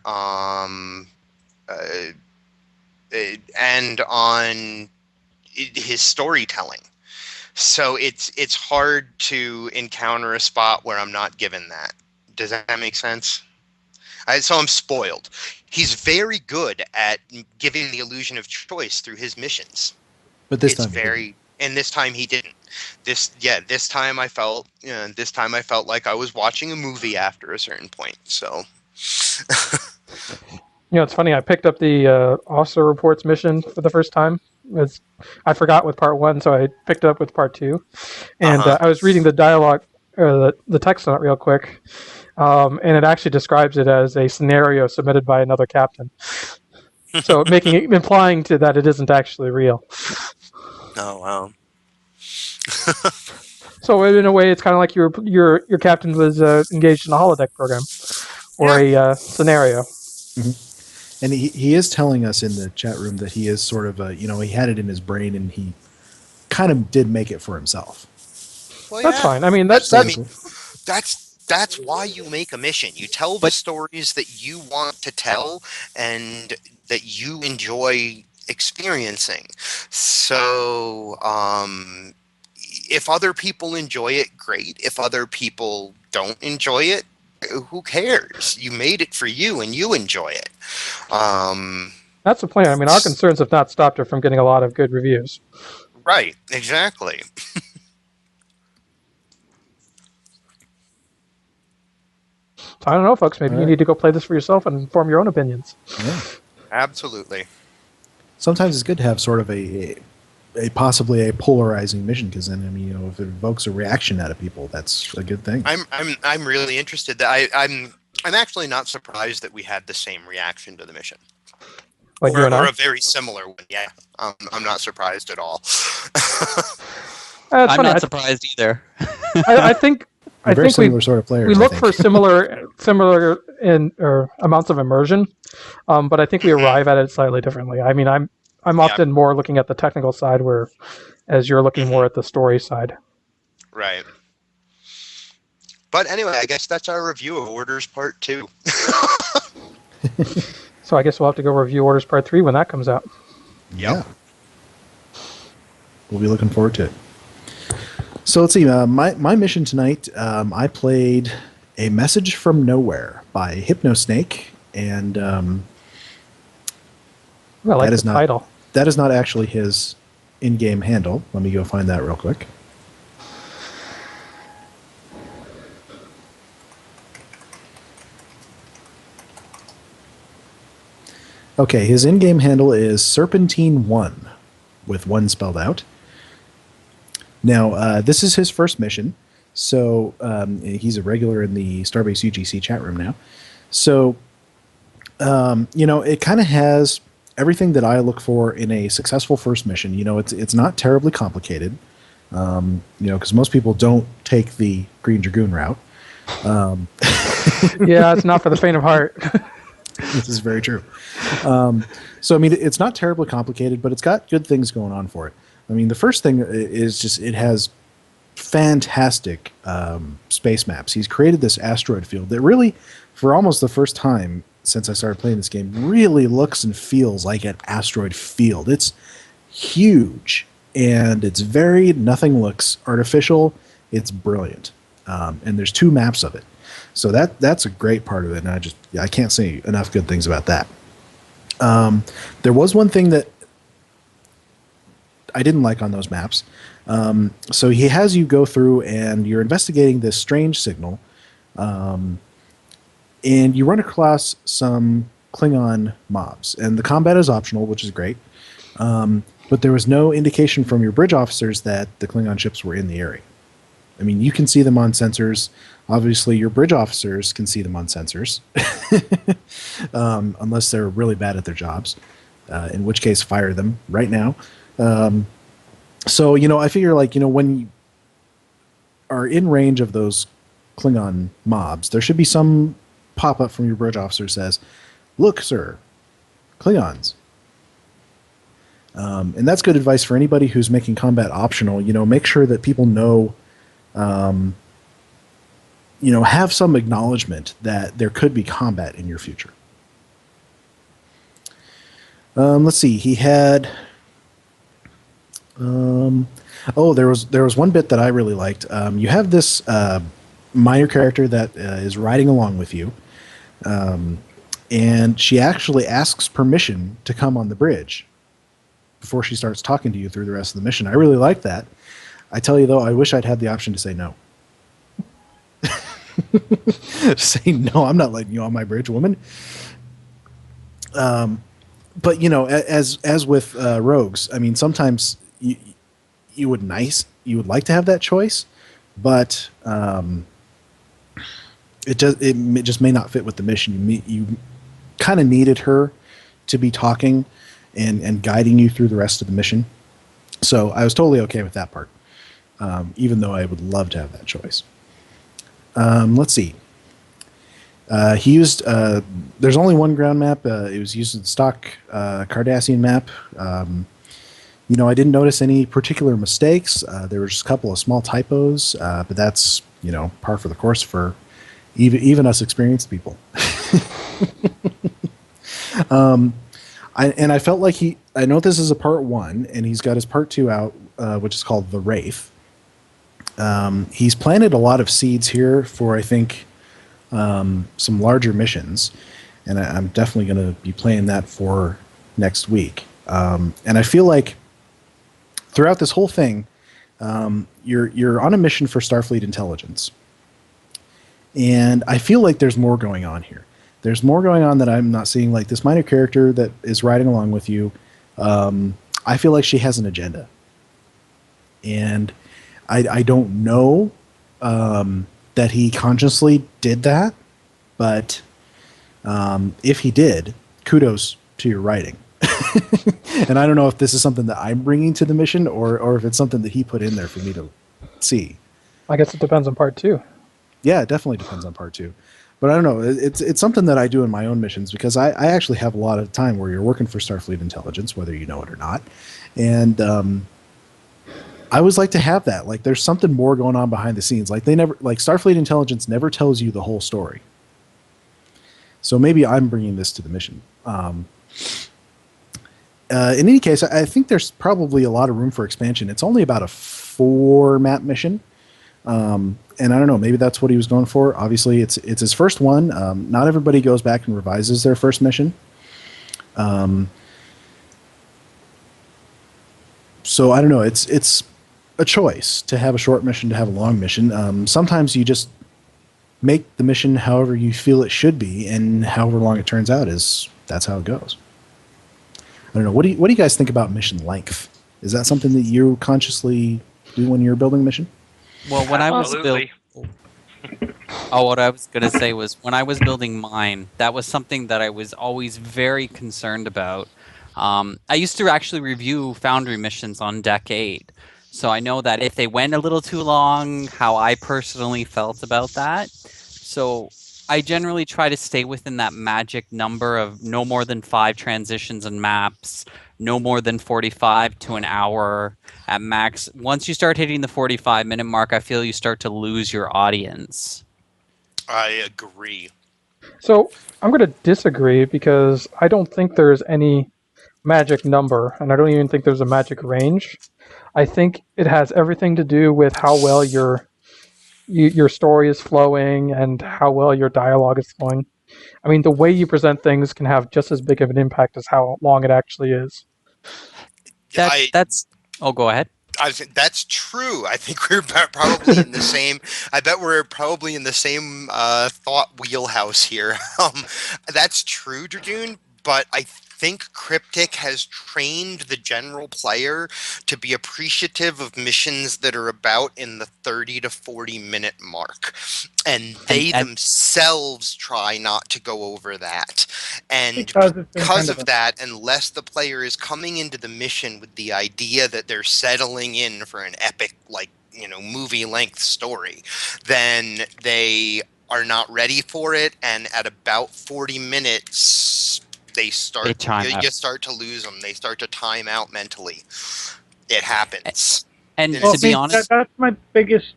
his storytelling. So it's hard to encounter a spot where I'm not given that. Does that make sense? So I'm spoiled. He's very good at giving the illusion of choice through his missions. But this time, and this time he didn't. This time I felt like I was watching a movie after a certain point. So, It's funny. I picked up the officer reports mission for the first time. I forgot with part 1, so I picked it up with part 2, and I was reading the dialogue, or the text on it real quick, and it actually describes it as a scenario submitted by another captain. So implying to that it isn't actually real. oh wow. So in a way, it's kind of like your captain was engaged in a holodeck program or a scenario. Mm-hmm. And he is telling us in the chat room that he is sort of he had it in his brain and he kind of did make it for himself. Well, that's fine. I mean, that's why you make a mission. You tell the stories that you want to tell and that you enjoy experiencing. So, if other people enjoy it, great. If other people don't enjoy it, who cares? You made it for you and you enjoy it. That's the point. I mean, our concerns have not stopped her from getting a lot of good reviews. Right, exactly. I don't know, folks. Maybe you need to go play this for yourself and form your own opinions. Yeah. Absolutely. Sometimes it's good to have sort of a possibly a polarizing mission, because then, I mean, you know, if it evokes a reaction out of people, that's a good thing. I'm really interested. I'm actually not surprised that we had the same reaction to the mission. Like you and Or I? a very similar one. Yeah, I'm not surprised at all. It's I'm funny. not surprised either. I think We're I very think we similar sort of players. we I look think. for similar in or amounts of immersion, but I think we arrive at it slightly differently. I mean, I'm often more looking at the technical side, as you're looking more at the story side. Right. But anyway, I guess that's our review of Orders Part 2. So I guess we'll have to go review Orders Part 3 when that comes out. Yeah. We'll be looking forward to it. So let's see. My mission tonight, I played A Message from Nowhere by Hypnosnake, and I like that is the title. That is not actually his in-game handle. Let me go find that real quick. Okay, his in-game handle is SerpentineOne, with 1 spelled out. Now, this is his first mission, so he's a regular in the Starbase UGC chat room now. So, you know, it kind of has everything that I look for in a successful first mission. You know, it's not terribly complicated, you know, because most people don't take the Green Dragoon route. Yeah, it's not for the faint of heart. This is very true. So, I mean, it's not terribly complicated, but it's got good things going on for it. I mean, the first thing is just it has fantastic space maps. He's created this asteroid field that really, for almost the first time since I started playing this game, really looks and feels like an asteroid field. It's huge, and it's varied. Nothing looks artificial. It's brilliant. And there's 2 maps of it. So that's a great part of it, and I can't say enough good things about that. There was one thing that I didn't like on those maps. So he has you go through and you're investigating this strange signal, and you run across some Klingon mobs, and the combat is optional, which is great. But there was no indication from your bridge officers that the Klingon ships were in the area. I mean, you can see them on sensors. Obviously, your bridge officers can see them on sensors, unless they're really bad at their jobs, in which case, fire them right now. So, you know, I figure, like, you know, when you are in range of those Klingon mobs, there should be some pop-up from your bridge officer that says, "Look, sir, Klingons." And that's good advice for anybody who's making combat optional. You know, make sure that people know, you know, have some acknowledgement that there could be combat in your future. Let's see. He had. There was one bit that I really liked. You have this minor character that is riding along with you, and she actually asks permission to come on the bridge before she starts talking to you through the rest of the mission. I really like that. I tell you, though, I wish I'd had the option to say no. Say no, I'm not letting you on my bridge, woman. But, you know, as with rogues, I mean, sometimes you would like to have that choice, but it just may not fit with the mission. You kind of needed her to be talking and guiding you through the rest of the mission. So I was totally okay with that part, even though I would love to have that choice. Let's see. He used, there's only one ground map. It was used the stock Cardassian map. You know, I didn't notice any particular mistakes. There were just a couple of small typos, but that's, you know, par for the course for even us experienced people. I felt like I know this is a part 1, and he's got his part 2 out, which is called The Wraith. He's planted a lot of seeds here for, I think, some larger missions, and I'm definitely going to be playing that for next week. And I feel like throughout this whole thing, you're on a mission for Starfleet intelligence, And I feel like there's more going on here. There's more going on that I'm not seeing. Like this minor character that is riding along with you, I feel like she has an agenda. And I don't know that he consciously did that, but if he did, kudos to your writing. And I don't know if this is something that I'm bringing to the mission or if it's something that he put in there for me to see. I guess it depends on part 2. Yeah, it definitely depends on part 2. But I don't know. It's something that I do in my own missions because I actually have a lot of time where you're working for Starfleet Intelligence, whether you know it or not. And I always like to have that. Like, there's something more going on behind the scenes. Like Starfleet Intelligence never tells you the whole story. So maybe I'm bringing this to the mission. In any case, I think there's probably a lot of room for expansion. It's only about a 4-map mission. And I don't know, maybe that's what he was going for. Obviously, it's his first one. Not everybody goes back and revises their first mission. So I don't know. It's a choice to have a short mission, to have a long mission. Sometimes you just make the mission however you feel it should be, and however long it turns out that's how it goes. I don't know. What do you guys think about mission length? Is that something that you consciously do when you're building a mission? Well, when I was Absolutely. what I was going to say was when I was building mine, that was something that I was always very concerned about. I used to actually review Foundry missions on Deck 8, so I know that if they went a little too long, how I personally felt about that. So I generally try to stay within that magic number of no more than 5 transitions and maps, no more than 45 to an hour at max. Once you start hitting the 45-minute mark, I feel you start to lose your audience. I agree. So I'm going to disagree because I don't think there's any magic number, and I don't even think there's a magic range. I think it has everything to do with how well your story is flowing and how well your dialogue is flowing. I mean, the way you present things can have just as big of an impact as how long it actually is. Oh, go ahead. That's true. I think we're probably in the same. I bet we're probably in the same thought wheelhouse here. That's true, Dragoon. But I think Cryptic has trained the general player to be appreciative of missions that are about in the 30 to 40-minute mark. And they themselves try not to go over that. And because of that, unless the player is coming into the mission with the idea that they're settling in for an epic, movie-length story, then they are not ready for it. And at about 40 minutes... you start to lose them. They start to time out mentally. It happens. And to be honest, that's my biggest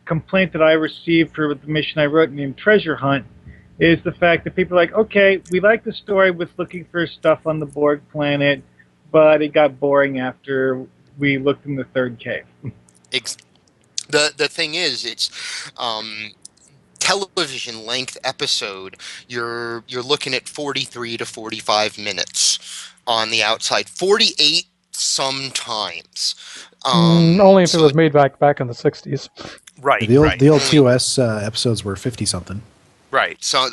complaint that I received for the mission I wrote named Treasure Hunt, is the fact that people are like, okay, we like the story with looking for stuff on the Borg planet, but it got boring after we looked in the third cave. The thing is, it's television length episode, you're looking at 43 to 45 minutes on the outside, 48 sometimes. Only if it was made back in the 60s. Right. The old TOS episodes were 50 something. Right. So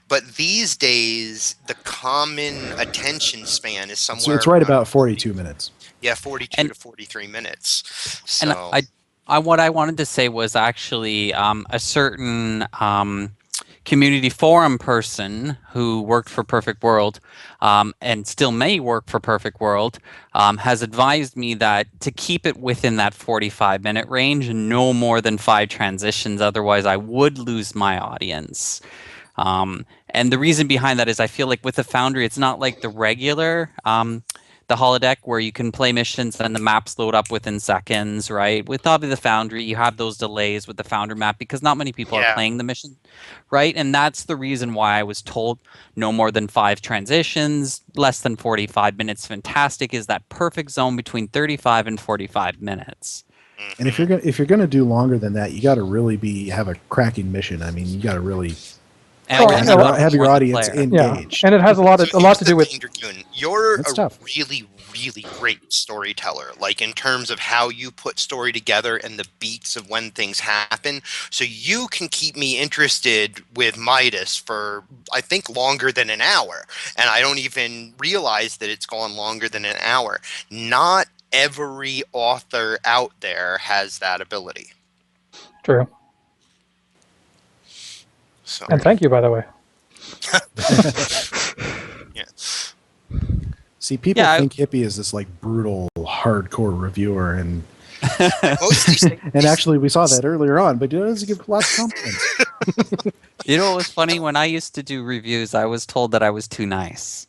but these days the common attention span is somewhere. So it's right about 42 minutes. Yeah, 42 to 43 minutes. So. And what I wanted to say was actually a certain community forum person who worked for Perfect World and still may work for Perfect World has advised me that to keep it within that 45-minute range, no more than 5 transitions, otherwise I would lose my audience. And the reason behind that is I feel like with the Foundry, it's not like the regular the holodeck where you can play missions and the maps load up within seconds, right? With obviously the Foundry, you have those delays with the Foundry map because not many people are playing the mission, right? And that's the reason why I was told no more than 5 transitions, less than 45 minutes. Fantastic is that perfect zone between 35 and 45 minutes. And if you're gonna do longer than that, you got to have a cracking mission. I mean, you got to really have your audience engaged. Yeah. And it has a lot to do with. You're a tough. really, really great storyteller, like in terms of how you put story together and the beats of when things happen. So you can keep me interested with Midas for, I think, longer than an hour. And I don't even realize that it's gone longer than an hour. Not every author out there has that ability. True. So, And thank you, by the way. yeah. See, people Yeah, think Hippie is this like brutal, hardcore reviewer, and Mostly and actually we saw that earlier on, but he doesn't give lots of compliments. You know what was funny? When I used to do reviews, I was told that I was too nice.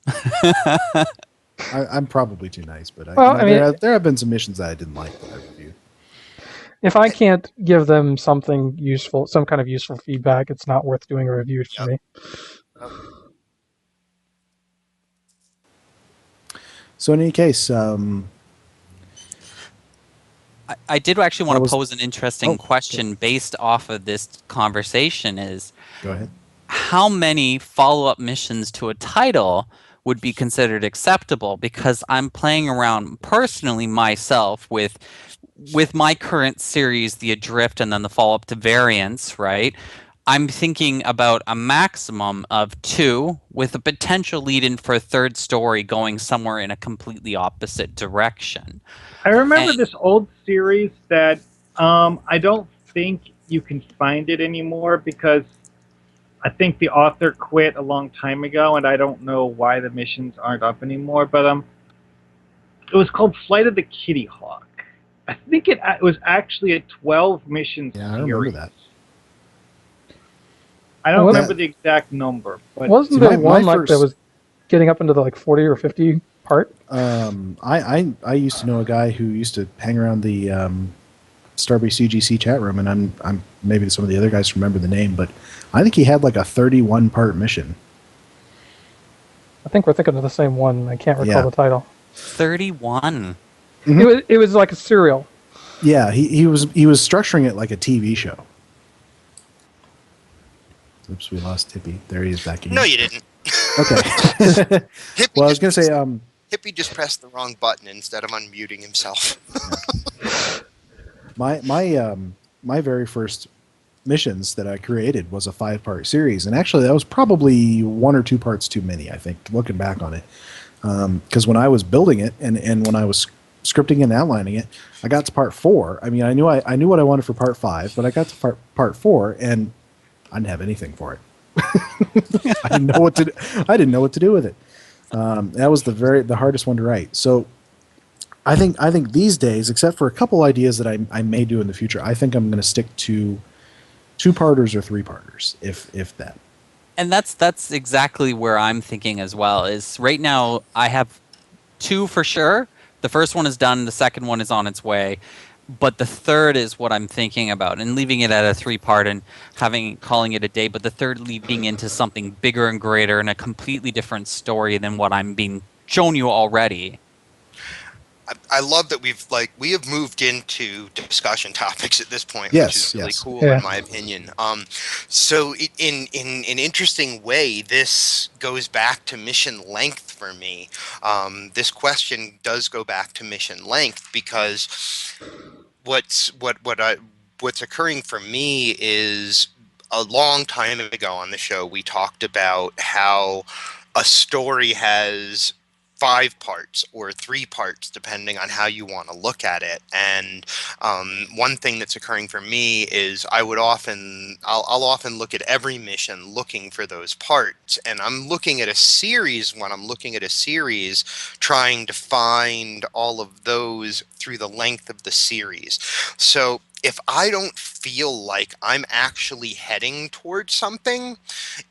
I'm probably too nice, but Well, I mean- there have been some missions that I didn't like that I reviewed. If I can't give them something useful, some kind of useful feedback, it's not worth doing a review for me. So in any case, I did actually want That to was- pose an interesting question based off of this conversation is go ahead. how many follow-up missions to a title would be considered acceptable? Because I'm playing around personally myself with my current series, The Adrift, and then the follow-up to Variants, right? I'm thinking about a maximum of 2 with a potential lead-in for a third story going somewhere in a completely opposite direction. I remember And- this old series that I don't think you can find it anymore because I think the author quit a long time ago, and I don't know why the missions aren't up anymore. But it was called Flight of the Kitty Hawk. I think it was actually a 12-mission Yeah, I series. remember that. I don't Well, remember the exact number, but Wasn't See, there my one like that first- was getting up into the like 40 or 50 part? I used to know a guy who used to hang around the Starbase CGC chat room, and I'm maybe some of the other guys remember the name, but I think he had like a 31 part mission. I think we're thinking of the same one. I can't recall Yeah. the title. 31. Mhm. It was like a serial. Yeah, he was structuring it like a TV show. Oops, we lost Hippie. There he is back again. No, you didn't. Okay. Hippie Well, I was just gonna say, Hippie just pressed the wrong button instead of unmuting himself. my very first missions that I created was a 5-part series, and actually that was probably 1 or 2 parts too many, I think, looking back on it. Because when I was building it and when I was scripting and outlining it, I got to part 4. I mean, I knew what I wanted for part 5, but I got to part 4 and I didn't have anything for it. I didn't know what to do with it. That was the hardest one to write. So I think these days, except for a couple ideas that I may do in the future, I think I'm going to stick to 2-parters or 3-parters, if that. And that's exactly where I'm thinking as well. Is right now I have 2 for sure. The first one is done. The second one is on its way. But the third is what I'm thinking about, and leaving it at a 3-part and calling it a day. But the third leading into something bigger and greater and a completely different story than what I'm being shown you already. I love that we have moved into discussion topics at this point, Yes, which is really yes. cool Yeah. in my opinion. So in an interesting way, this goes back to mission length for me. This question does go back to mission length because what's occurring for me is a long time ago on the show we talked about how a story has 5 parts or 3 parts depending on how you want to look at it. And one thing that's occurring for me is I'll often look at every mission looking for those parts, and I'm looking at a series trying to find all of those through the length of the series. So if I don't feel like I'm actually heading towards something,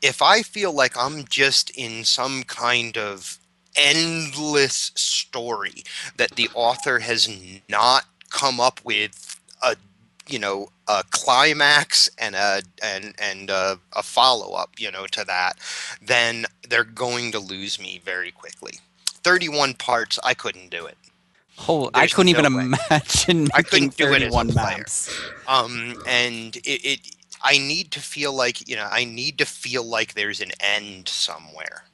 if I feel like I'm just in some kind of endless story that the author has not come up with a climax and a follow-up to that, then they're going to lose me very quickly. 31 parts, I couldn't do it. Oh, I There's couldn't even no way. imagine I making couldn't do it as a 31 player. maps. And I need to feel like there's an end somewhere.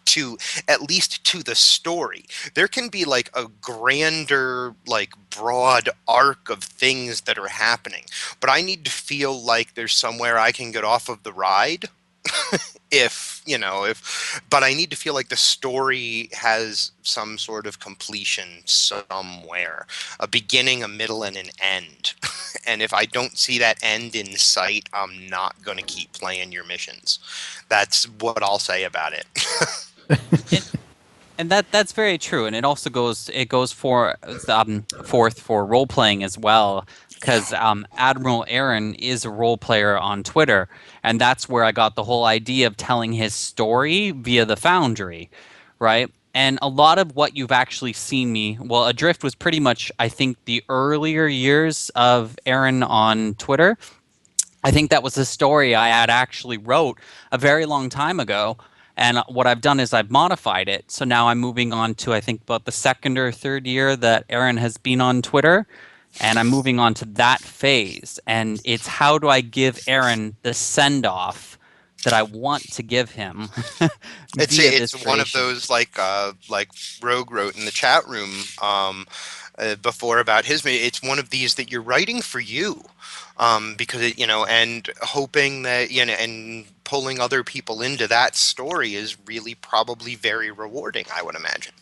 to at least to the story. There can be like a grander, like broad arc of things that are happening, but I need to feel like there's somewhere I can get off of the ride. But I need to feel like the story has some sort of completion somewhere, a beginning, a middle, and an end. And if I don't see that end in sight, I'm not going to keep playing your missions. That's what I'll say about it. And that's very true, and it also goes forth for role playing as well, because Admiral Aaron is a role player on Twitter, and that's where I got the whole idea of telling his story via the Foundry, right? And a lot of what you've actually seen me, well, Adrift was pretty much, I think, the earlier years of Aaron on Twitter. I think that was a story I had actually wrote a very long time ago. And what I've done is I've modified it. So now I'm moving on to, I think, about the second or third year that Aaron has been on Twitter. And I'm moving on to that phase. And it's how do I give Aaron the send-off that I want to give him? It's one of those like Rogue wrote in the chat room before about his. It's one of these that you're writing for you, because and hoping that and pulling other people into that story is really probably very rewarding, I would imagine.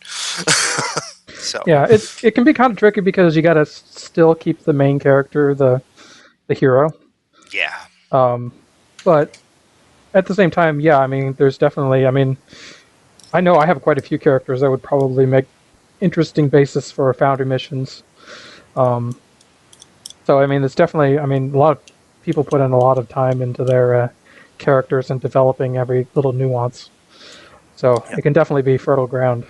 So yeah, it can be kind of tricky because you got to still keep the main character the hero. Yeah. But at the same time, yeah, I mean, there's definitely, I know I have quite a few characters that would probably make interesting basis for Foundry missions. So, it's definitely, a lot of people put in a lot of time into their characters and developing every little nuance. So it can definitely be fertile ground.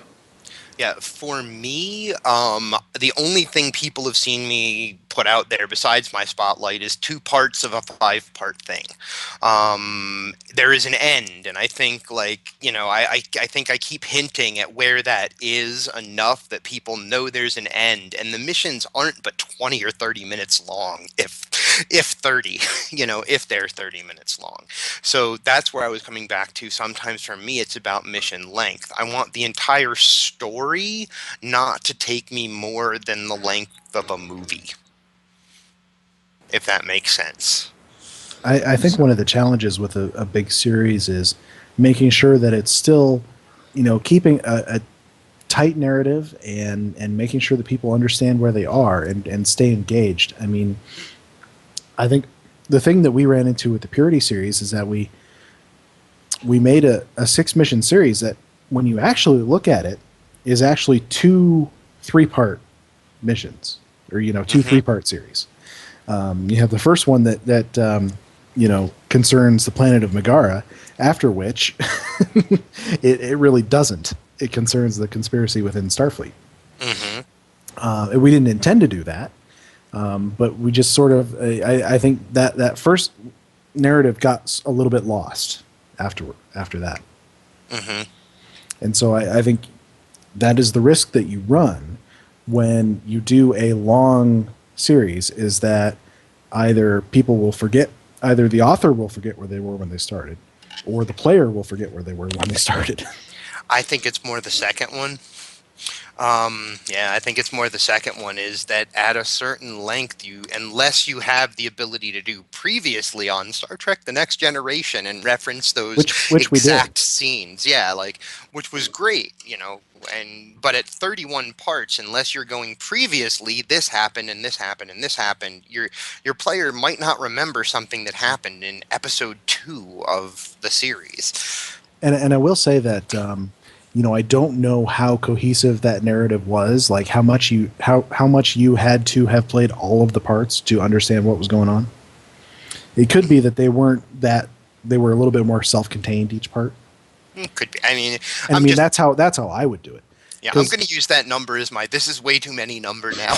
Yeah, for me, the only thing people have seen me put out there besides my spotlight is 2 parts of a 5-part thing. There is an end, and I think I think I keep hinting at where that is enough that people know there's an end, and the missions aren't but 20 or 30 minutes long, if 30, if they're 30 minutes long. So that's where I was coming back to. Sometimes for me, it's about mission length. I want the entire story not to take me more than the length of a movie, if that makes sense. I think one of the challenges with a big series is making sure that it's still, keeping a tight narrative and making sure that people understand where they are and stay engaged. I think the thing that we ran into with the Purity series is that we made a 6-mission series that, when you actually look at it, is actually 2 3-part missions, or 2 3-part series. You have the first one that concerns the planet of Megara, after which it really doesn't. It concerns the conspiracy within Starfleet. Mm-hmm. We didn't intend to do that. But we just sort of, I think that first narrative got a little bit lost after that. Mm-hmm. And so I think that is the risk that you run when you do a long series, is that either the author will forget where they were when they started, or the player will forget where they were when they started. I think it's more the second one. I think it's more the second one, is that at a certain length, unless you have the ability to do previously on Star Trek The Next Generation and reference those which exact scenes, which was great, but at 31 parts, unless you're going previously, this happened and this happened and this happened, your player might not remember something that happened in episode 2 of the series. And I will say that I don't know how cohesive that narrative was, like how much you had to have played all of the parts to understand what was going on. It could be that they were a little bit more self-contained, each part. Could be. That's how I would do it. Yeah, I'm going to use that number as this is way too many number now.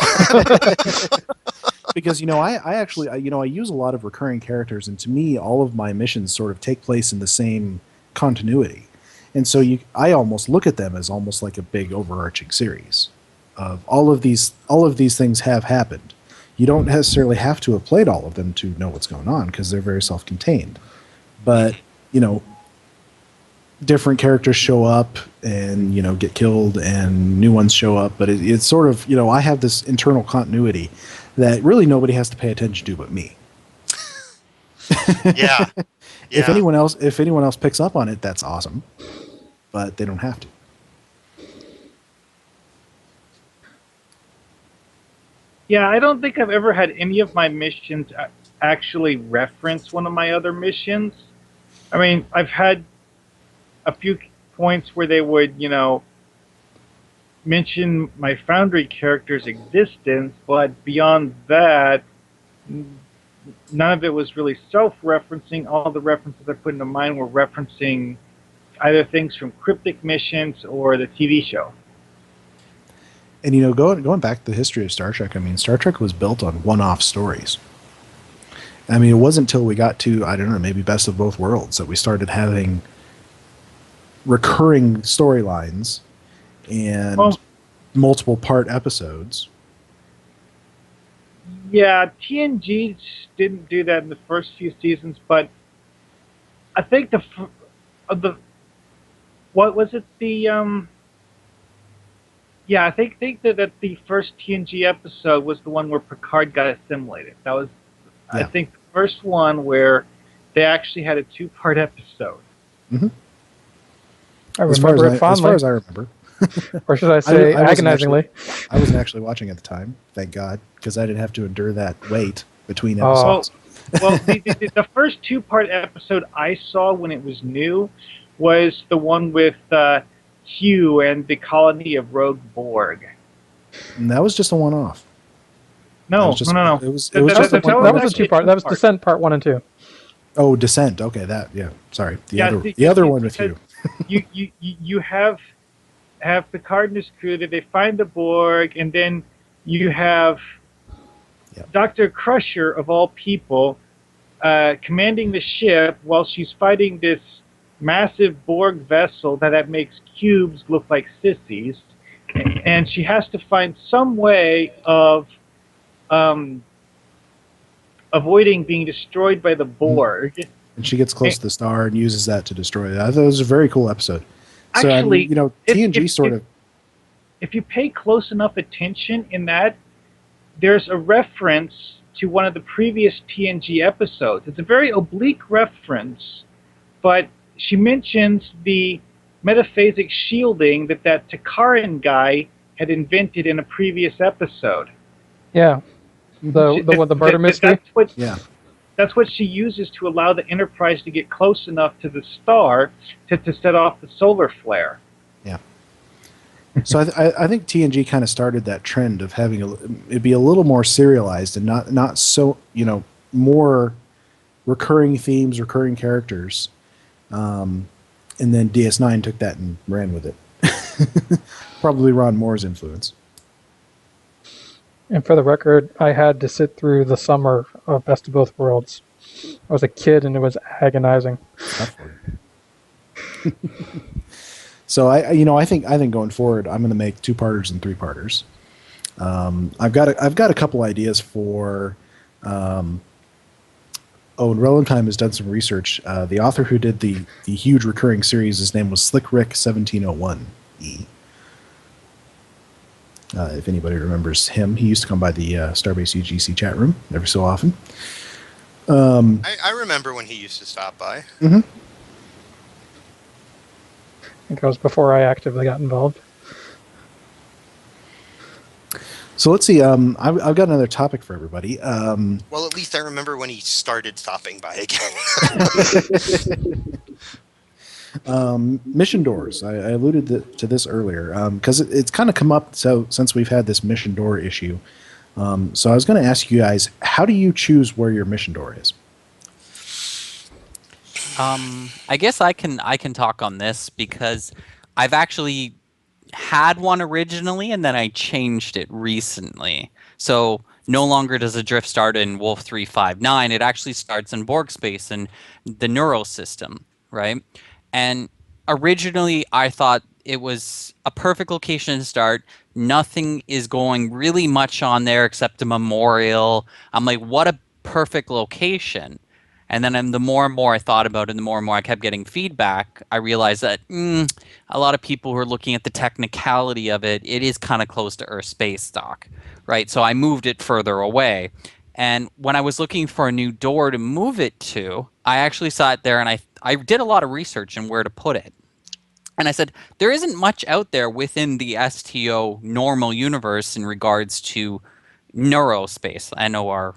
Because I use a lot of recurring characters, and to me, all of my missions sort of take place in the same continuity. And so I almost look at them as almost like a big overarching series of all of these things have happened. You don't necessarily have to have played all of them to know what's going on, because they're very self-contained. But, different characters show up and get killed, and new ones show up. But it's sort of I have this internal continuity that really nobody has to pay attention to but me. Yeah. If anyone else picks up on it, that's awesome, but they don't have to. Yeah, I don't think I've ever had any of my missions actually reference one of my other missions. I mean, I've had a few points where they would, mention my Foundry character's existence, but beyond that, none of it was really self-referencing. All the references I put into mine were referencing either things from cryptic missions or the TV show. And going back to the history of Star Trek, I mean, Star Trek was built on one-off stories. I mean, it wasn't until we got to, I don't know, maybe Best of Both Worlds that we started having recurring storylines and multiple part episodes. Yeah, TNG didn't do that in the first few seasons, but I think what was it? Yeah, I think that the first TNG episode was the one where Picard got assimilated. That was, I think, the first one where they actually had a 2-part episode. Mm-hmm. I remember it fondly. As far as I remember. Or should I say agonizingly? I wasn't actually watching at the time, thank God, because I didn't have to endure that wait between episodes. Well, the first 2-part episode I saw when it was new was the one with Hugh and the colony of Rogue Borg. And that was just a one-off. No. It was that was a 2-part. That was Descent Part 1 and 2. Oh, Descent. Okay, sorry. The other one with you. You have Picard and his crew that they find the Borg, and then you have Dr. Crusher, of all people, commanding the ship while she's fighting this massive Borg vessel that makes cubes look like sissies, and she has to find some way of avoiding being destroyed by the Borg. And she gets close to the star and uses that to destroy it. I thought it was a very cool episode. So, actually, TNG if you pay close enough attention in that, there's a reference to one of the previous TNG episodes. It's a very oblique reference, but she mentions the metaphasic shielding that Takaran guy had invented in a previous episode. Yeah, the murder mystery. That's what she uses to allow the Enterprise to get close enough to the star to set off the solar flare. Yeah. So I think TNG kind of started that trend of having it be a little more serialized and not so more recurring themes, recurring characters. And then DS9 took that and ran with it. Probably Ron Moore's influence. And for the record, I had to sit through the summer of Best of Both Worlds. I was a kid, and it was agonizing. So I think going forward, I'm going to make 2-parters and 3-parters. I've got a couple ideas for. And Relentime has done some research. The author who did the huge recurring series, his name was Slick Rick 1701E. If anybody remembers him, he used to come by the Starbase UGC chat room every so often. I remember when he used to stop by. Mm-hmm. I think that was before I actively got involved. So let's see. I've got another topic for everybody. Well, at least I remember when he started stopping by again. Mission doors. I alluded to this earlier because it's kind of come up since we've had this mission door issue. So I was going to ask you guys, how do you choose where your mission door is? I guess I can talk on this because I've actually had one originally and then I changed it recently. So no longer does a drift start in Wolf 359. It actually starts in Borg space and the neural system, right? And originally I thought it was a perfect location to start. Nothing is going really much on there except a memorial. I'm like, what a perfect location. And then the more and more I thought about it, and the more and more I kept getting feedback, I realized that a lot of people who are looking at the technicality of it, it is kind of close to Earth space dock, right? So I moved it further away. And when I was looking for a new door to move it to, I actually sat there and I did a lot of research on where to put it. And I said, there isn't much out there within the STO normal universe in regards to neurospace, NORO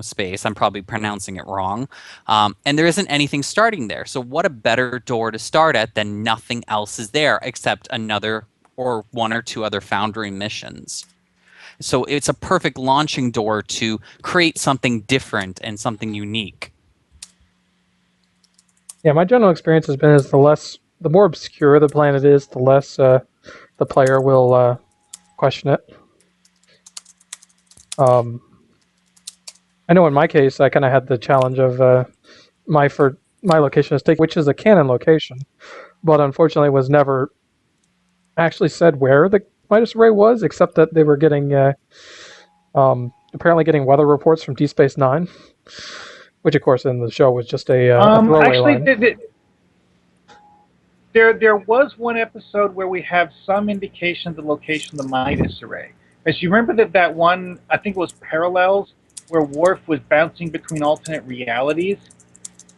space. I'm probably pronouncing it wrong. And there isn't anything starting there. So what a better door to start at than nothing else is there except another or one or two other Foundry missions. So it's a perfect launching door to create something different and something unique. Yeah, my general experience has been the more obscure the planet is, the less the player will question it. I know in my case, I kind of had the challenge of my location is taken, which is a canon location, but unfortunately was never actually said where the Midas Array was, except that they were getting apparently getting weather reports from Deep Space Nine, which of course in the show was just a throwaway actually, line. There was one episode where we have some indication of the location of the Midas Array. As you remember that one, I think it was Parallels, where Worf was bouncing between alternate realities.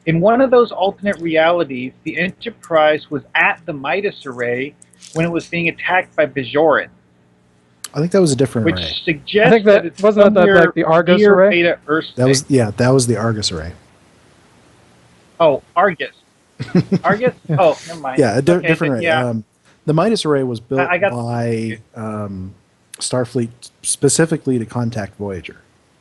In one of those alternate realities, the Enterprise was at the Midas Array when it was being attacked by Bajoran. I think that was a different Which array. suggests I think that it's wasn't that like the Argus near Array. Beta Earth That was space. that was the Argus array. Oh, Argus. Argus? Oh, never mind. Yeah, a Okay, different then, array. yeah. The Midas array was built I got- by Starfleet specifically to contact Voyager,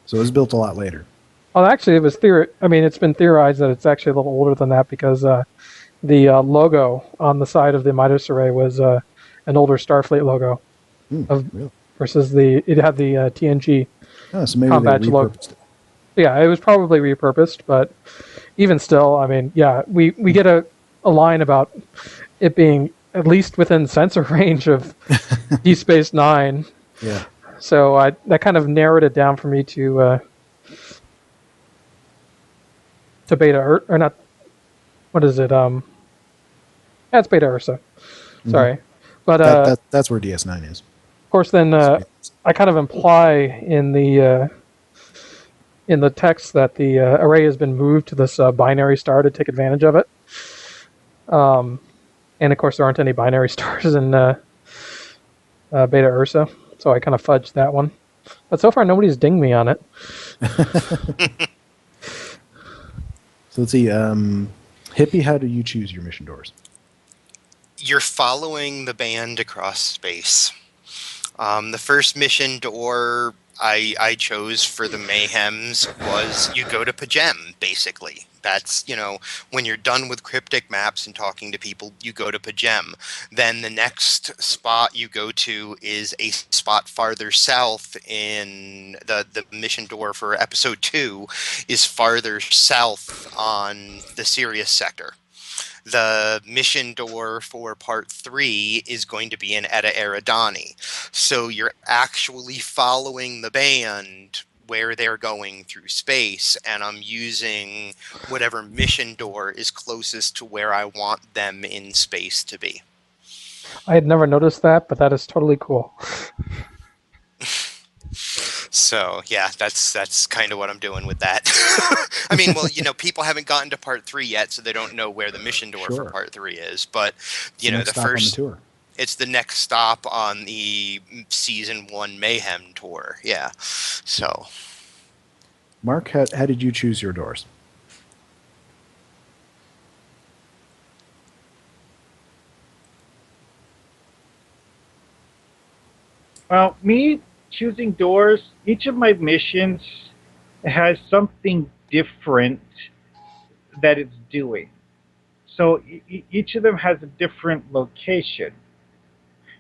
so it was built a lot later. Well, actually, it was it's been theorized that it's actually a little older than that because the logo on the side of the Midas Array was an older Starfleet logo Really? versus it had the TNG. Oh, so maybe Combat they logo. repurposed it. Yeah, it was probably repurposed, but even still, I mean, yeah, we get a line about it being at least within sensor range of Deep Space Nine. Yeah. So that kind of narrowed it down for me to Beta or not. What is it? That's Beta Ursa. Sorry, but That's where DS9 is. of course, then I kind of imply in the text that the array has been moved to this binary star to take advantage of it. And of course, there aren't any binary stars in Beta Ursa, so I kind of fudged that one. But so far, nobody's dinged me on it. So let's see. Hippie, how do you choose your mission doors? You're following the band across space. The first mission door I chose for the Mayhems was you go to Pajem, basically. That's, when you're done with cryptic maps and talking to people, you go to Pajem. Then the next spot you go to is a spot farther south in the mission door for episode 2 is farther south on the Sirius sector. The mission door for part 3 is going to be in Eta Eridani. So you're actually following the band where they're going through space, and I'm using whatever mission door is closest to where I want them in space to be. I had never noticed that, but that is totally cool. So yeah, that's kind of what I'm doing with that. I mean, well, people haven't gotten to part 3 yet, so they don't know where the mission door for part 3 is. But It's the next stop on the tour. It's the next stop on the season 1 Mayhem tour. Yeah. So, Mark, how did you choose your doors? Well, me choosing doors, each of my missions has something different that it's doing. So each of them has a different location.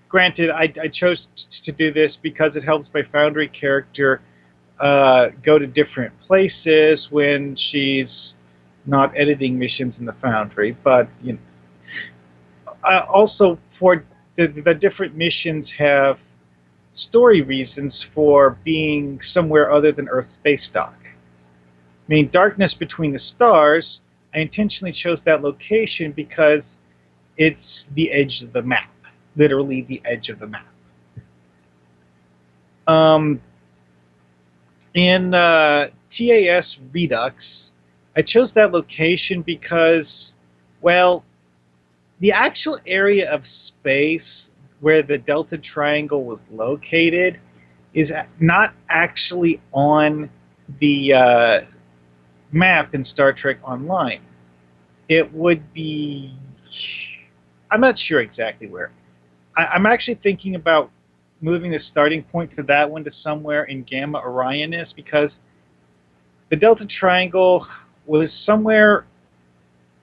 Granted, I chose to do this because it helps my Foundry character go to different places when she's not editing missions in the Foundry. But also for the different missions have story reasons for being somewhere other than Earth space dock. mean, Darkness Between the Stars, I intentionally chose that location because it's the edge of the map, literally the edge of the map. In TAS Redux, I chose that location because, well, the actual area of space where the Delta Triangle was located is not actually on the map in Star Trek Online. It would be... I'm not sure exactly where. I'm actually thinking about moving the starting point for that one to somewhere in Gamma Orionis, because the Delta Triangle was somewhere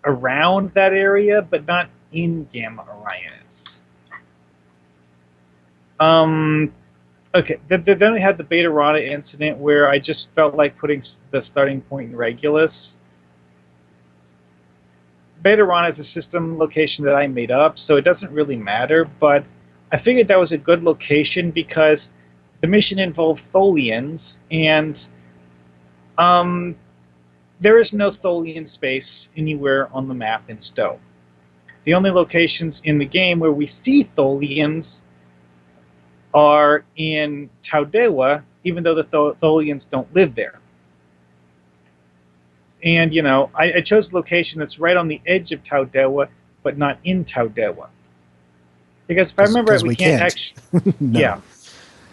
around that area, but not in Gamma Orionis. Okay, then we had the Beta Rana incident where I just felt like putting the starting point in Regulus. Beta Rana is a system location that I made up, so it doesn't really matter, but I figured that was a good location because the mission involved Tholians, and there is no Tholian space anywhere on the map in STO. The only locations in the game where we see Tholians are in Taudewa, even though the Tholians don't live there. And, you know, I chose a location that's right on the edge of Taudewa, but not in Taudewa. Because if I remember right, we can't actually... No. Yeah.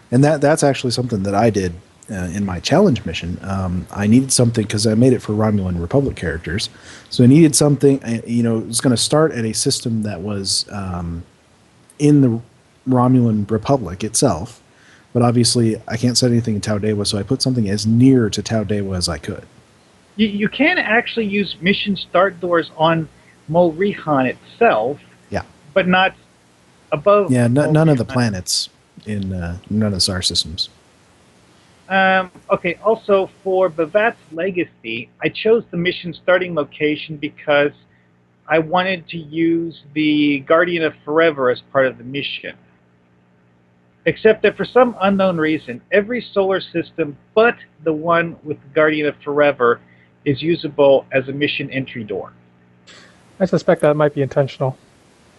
And that's actually something that I did in my challenge mission. I needed something, because I made it for Romulan Republic characters. So I needed something, you know, it was going to start at a system that was in the Romulan Republic itself. But obviously, I can't set anything in Taudewa, so I put something as near to Taudewa as I could. You can actually use mission start doors on Molrihan itself, Yeah. but not above. Yeah, none of the Molrihan. planets in none of the star systems. Okay, also for Bavat's Legacy, I chose the mission starting location because I wanted to use the Guardian of Forever as part of the mission. Except that for some unknown reason, every solar system but the one with the Guardian of Forever is usable as a mission entry door. I suspect that might be intentional.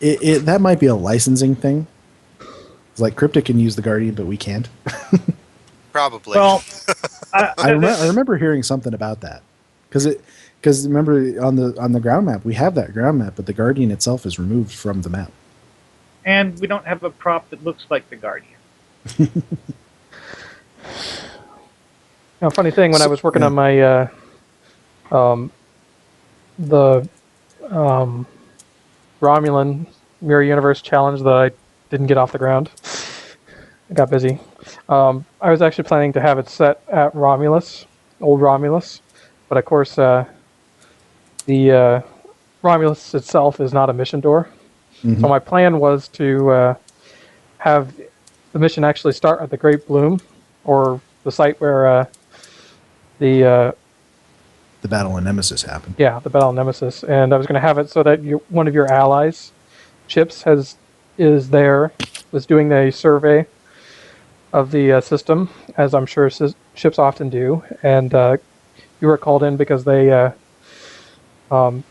That might be a licensing thing. It's like Cryptic can use the Guardian, but we can't. Probably. Well, I remember hearing something about that, because remember on the ground map we have that ground map, but the Guardian itself is removed from the map. and we don't have a prop that looks like the Guardian. Now, funny thing, when I was working on my Romulan Mirror Universe challenge that I didn't get off the ground, I got busy. I was actually planning to have it set at Romulus, old Romulus, but of course the Romulus itself is not a mission door. Mm-hmm. So my plan was to have the mission actually start at the Great Bloom, or the site where the Battle of Nemesis happened. Yeah, the Battle of Nemesis, and I was going to have it so that one of your allies, Chips, was doing a survey of the system, as I'm sure ships often do, and you were called in because they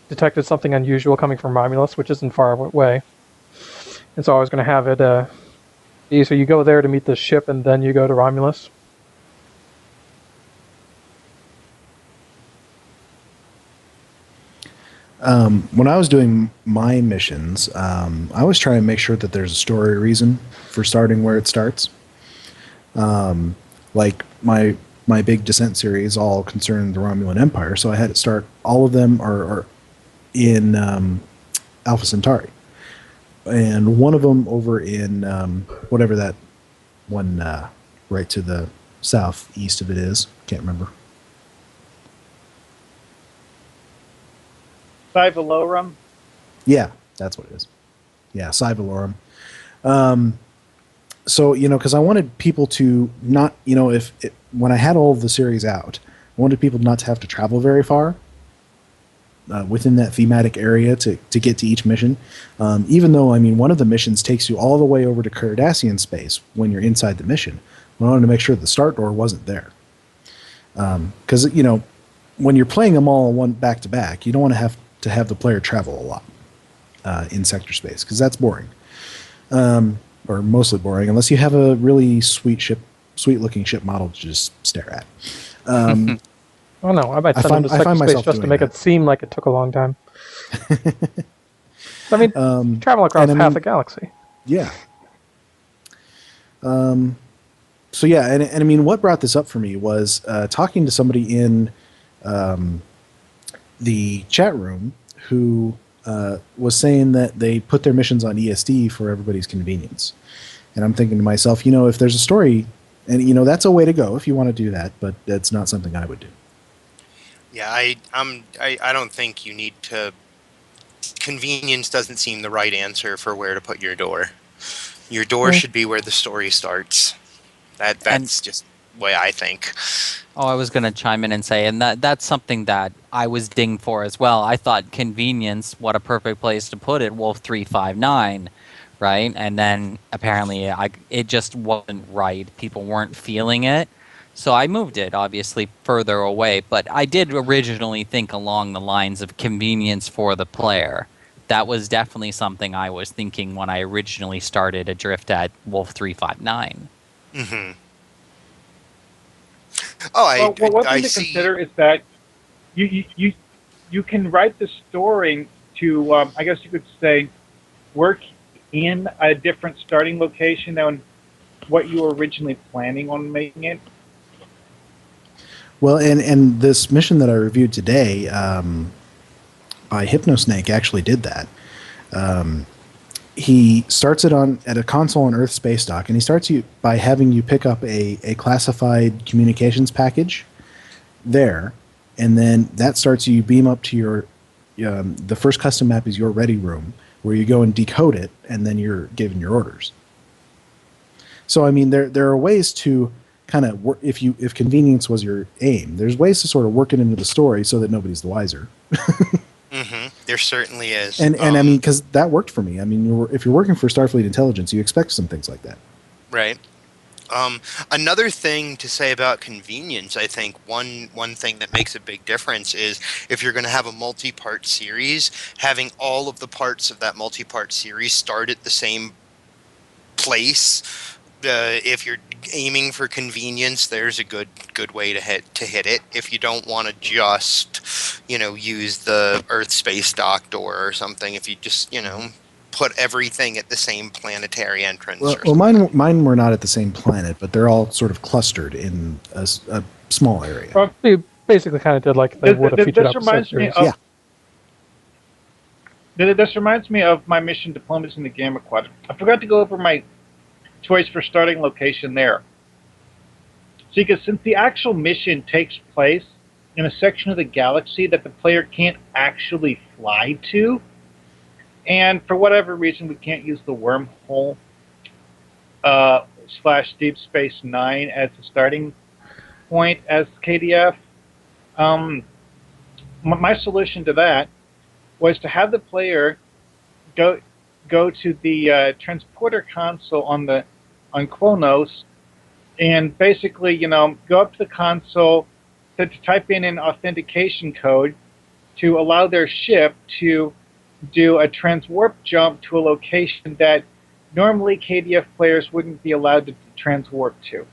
detected something unusual coming from Romulus, which isn't far away. And so I was going to have it be so you go there to meet the ship, and then you go to Romulus. When I was doing my missions, I was trying to make sure that there's a story reason for starting where it starts. Like my big Descent series all concerned the Romulan Empire, so I had it start, all of them are in Alpha Centauri. And one of them over in whatever that one right to the southeast of it is. Can't remember. Cyvalorum? Yeah, that's what it is. Yeah, Cyvalorum. So, because I wanted people to not, when I had all of the series out, I wanted people not to have to travel very far within that thematic area to get to each mission. Even though, one of the missions takes you all the way over to Cardassian space when you're inside the mission. I wanted to make sure the start door wasn't there. Because, when you're playing them all one back to back, you don't want to have the player travel a lot in sector space because that's boring, or mostly boring, unless you have a really sweet looking ship model to just stare at. Oh no, I might send them to I sector find space myself just to doing make that. it seem like it took a long time. I mean, travel across half the galaxy. Yeah. So yeah, and I mean, what brought this up for me was talking to somebody in the chat room who was saying that they put their missions on ESD for everybody's convenience. And I'm thinking to myself, if there's a story, and that's a way to go if you want to do that, but that's not something I would do. Yeah, I don't think you need to. Convenience doesn't seem the right answer for where to put your door. Your door should be where the story starts. That's just the way I think. Oh, I was going to chime in and say, and that's something that I was dinged for as well. I thought convenience, what a perfect place to put it, Wolf 359, right? And then apparently it just wasn't right. People weren't feeling it. So I moved it, obviously, further away. But I did originally think along the lines of convenience for the player. That was definitely something I was thinking when I originally started Adrift at Wolf 359. Mm-hmm. Oh, one I thing to see. consider is that you can write the story to, I guess you could say, work in a different starting location than what you were originally planning on making it. Well, and this mission that I reviewed today by Hypnosnake actually did that. He starts it at a console on Earth Space Dock, and he starts you by having you pick up a classified communications package there, and then that starts you beam up to your the first custom map is your ready room, where you go and decode it, and then you're given your orders. So I mean, there are ways to kind of work if convenience was your aim. There's ways to sort of work it into the story so that nobody's the wiser. Mm-hmm. There certainly is. And I mean, because that worked for me. I mean, if you're working for Starfleet Intelligence, you expect some things like that. Right. Another thing to say about convenience, I think one thing that makes a big difference is if you're going to have a multi-part series, having all of the parts of that multi-part series start at the same place. If you're aiming for convenience, there's a good way to hit it. If you don't want to just, use the Earth space dock door or something, if you just, put everything at the same planetary entrance. Well, mine were not at the same planet, but they're all sort of clustered in a small area. Well, We basically kind of did like they would have featured this episode reminds me series. of this reminds me of my mission Diplomacy in the Gamma Quadrant. I forgot to go over my choice for starting location there. So because since the actual mission takes place in a section of the galaxy that the player can't actually fly to, and for whatever reason we can't use the wormhole / Deep Space Nine as a starting point as KDF, my solution to that was to have the player go to the transporter console on Kronos, and basically, go up to the console to type in an authentication code to allow their ship to do a transwarp jump to a location that normally KDF players wouldn't be allowed to transwarp to.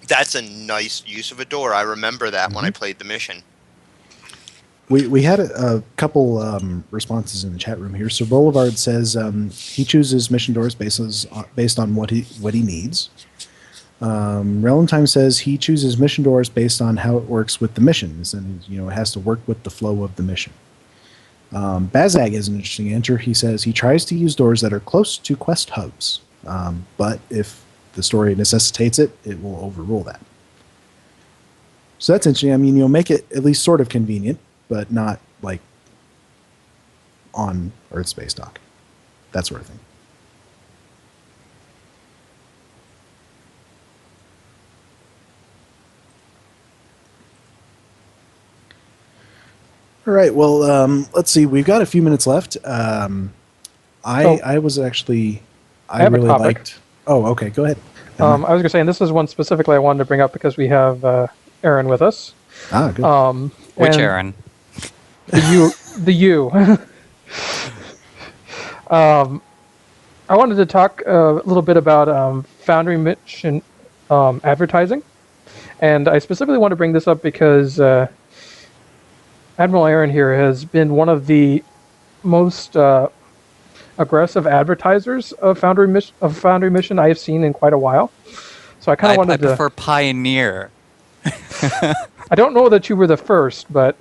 That's a nice use of a door. I remember that when I played the mission. We had a couple responses in the chat room here. So Boulevard says he chooses mission doors based on what he needs. Relentime says he chooses mission doors based on how it works with the missions, and it has to work with the flow of the mission. Bazag is an interesting answer. He says he tries to use doors that are close to quest hubs, but if the story necessitates it, it will overrule that. So that's interesting. I mean, make it at least sort of convenient, but not like on Earth space dock, that sort of thing. All right. Well, let's see. We've got a few minutes left. I was actually I have a really topic. liked. Oh, okay. Go ahead. I was going to say, and this is one specifically I wanted to bring up because we have Aaron with us. Good. Which And Aaron? The you. I wanted to talk a little bit about Foundry mission advertising, and I specifically want to bring this up because Admiral Aaron here has been one of the most aggressive advertisers of Foundry mission I have seen in quite a while. So I kind of wanted I to. prefer Pioneer. I don't know that you were the first, but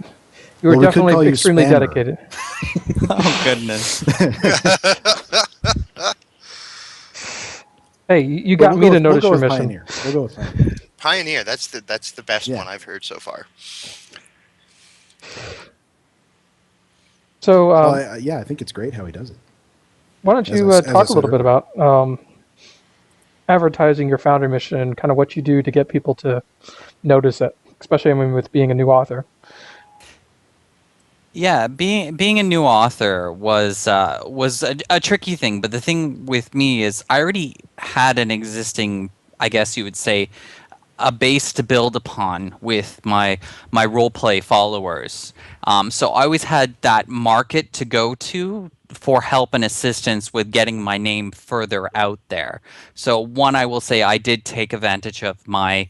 you were Well, we could call definitely you extremely Spammer. dedicated. Oh goodness. Hey, you But got me to notice we'll your go with mission. Pioneer. We'll go with Pioneer. Pioneer, that's the best Yeah. one I've heard so far. So, Well, I think it's great how he does it. why don't as you I talk a said little bit about advertising your Foundry mission and kind of what you do to get people to notice it, especially with being a new author. Yeah, being a new author was a tricky thing, but the thing with me is I already had an existing, I guess you would say, a base to build upon with my roleplay followers. So I always had that market to go to for help and assistance with getting my name further out there. So one, I will say I did take advantage of my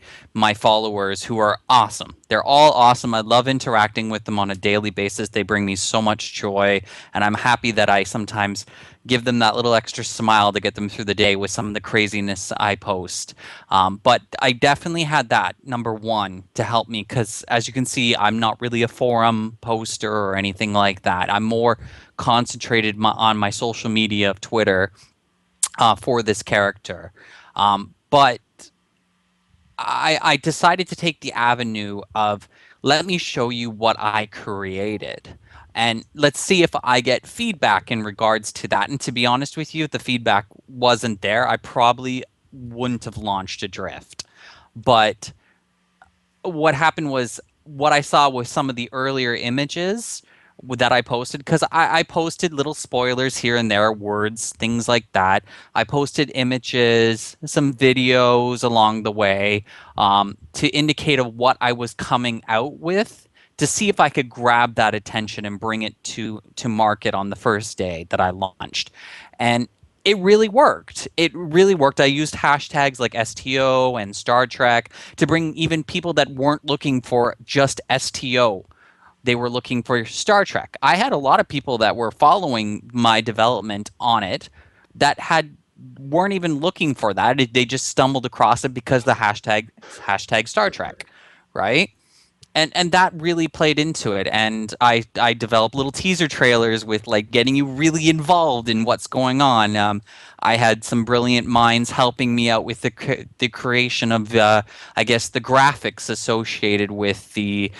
followers who are awesome. They're all awesome. I love interacting with them on a daily basis. They bring me so much joy, and I'm happy that I sometimes give them that little extra smile to get them through the day with some of the craziness I post. But I definitely had that, number one, to help me because, as you can see, I'm not really a forum poster or anything like that. I'm more concentrated on my social media of Twitter for this character. But I decided to take the avenue of let me show you what I created. And let's see if I get feedback in regards to that. And to be honest with you, if the feedback wasn't there, I probably wouldn't have launched Adrift. But what happened was what I saw with some of the earlier images that I posted, because I posted little spoilers here and there, words, things like that. I posted images, some videos along the way to indicate of what I was coming out with to see if I could grab that attention and bring it to market on the first day that I launched. And it really worked. It really worked. I used hashtags like STO and Star Trek to bring even people that weren't looking for just STO. They were looking for Star Trek. I had a lot of people that were following my development on it that weren't even looking for that. They just stumbled across it because the hashtag Star Trek, right? And that really played into it. And I developed little teaser trailers with like getting you really involved in what's going on. I had some brilliant minds helping me out with the creation of I guess the graphics associated with the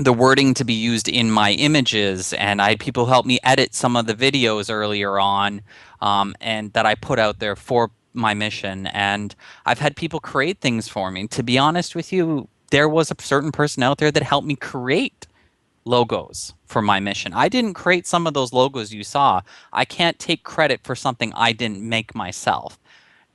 wording to be used in my images, and I had people help me edit some of the videos earlier on, and that I put out there for my mission. And I've had people create things for me. To be honest with you, there was a certain person out there that helped me create logos for my mission. I didn't create some of those logos you saw. I can't take credit for something I didn't make myself.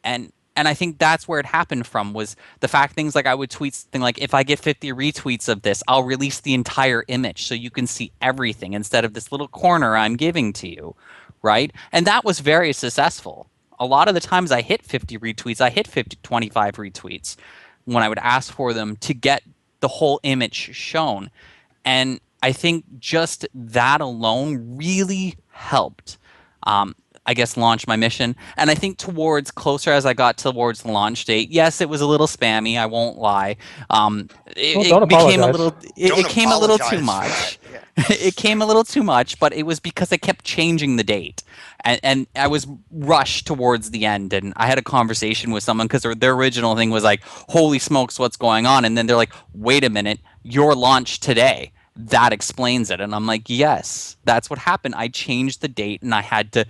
And I think that's where it happened from, was the fact things like I would tweet something like, if I get 50 retweets of this, I'll release the entire image so you can see everything instead of this little corner I'm giving to you, right? And that was very successful. A lot of the times I hit 50 retweets, I hit 25 retweets when I would ask for them to get the whole image shown. And I think just that alone really helped I guess launch my mission. And I think closer as I got towards the launch date, yes, it was a little spammy, I won't lie. Don't Became a apologize. little Don't it came a little apologize too for much. that. Yeah. It came a little too much, but it was because I kept changing the date. And I was rushed towards the end, and I had a conversation with someone because their original thing was like, holy smokes, what's going on? And then they're like, wait a minute, your launch today. That explains it. And I'm like, yes, that's what happened. I changed the date, and I had to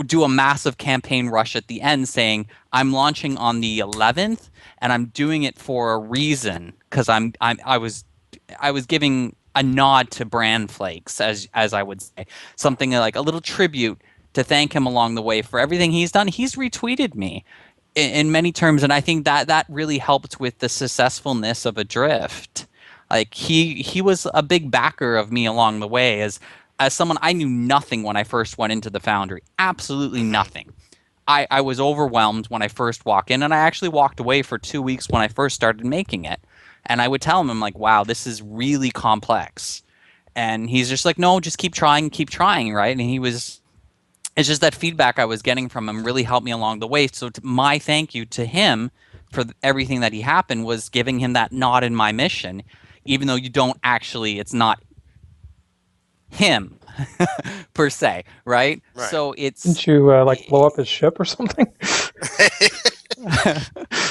do a massive campaign rush at the end saying I'm launching on the 11th, and I'm doing it for a reason, because I was giving a nod to Brand Flakes, as I would say, something like a little tribute to thank him along the way for everything he's done. He's retweeted me in many terms, and I think that really helped with the successfulness of Adrift. Like he was a big backer of me along the way as someone. I knew nothing when I first went into the Foundry, absolutely nothing. I was overwhelmed when I first walked in, and I actually walked away for 2 weeks when I first started making it. And I would tell him, I'm like, wow, this is really complex. And he's just like, no, just keep trying, right? And it's just that feedback I was getting from him really helped me along the way. So my thank you to him for everything that he happened was giving him that nod in my mission, even though you don't actually, it's not him per se, right? Right. So it's Didn't you like blow up his ship or something?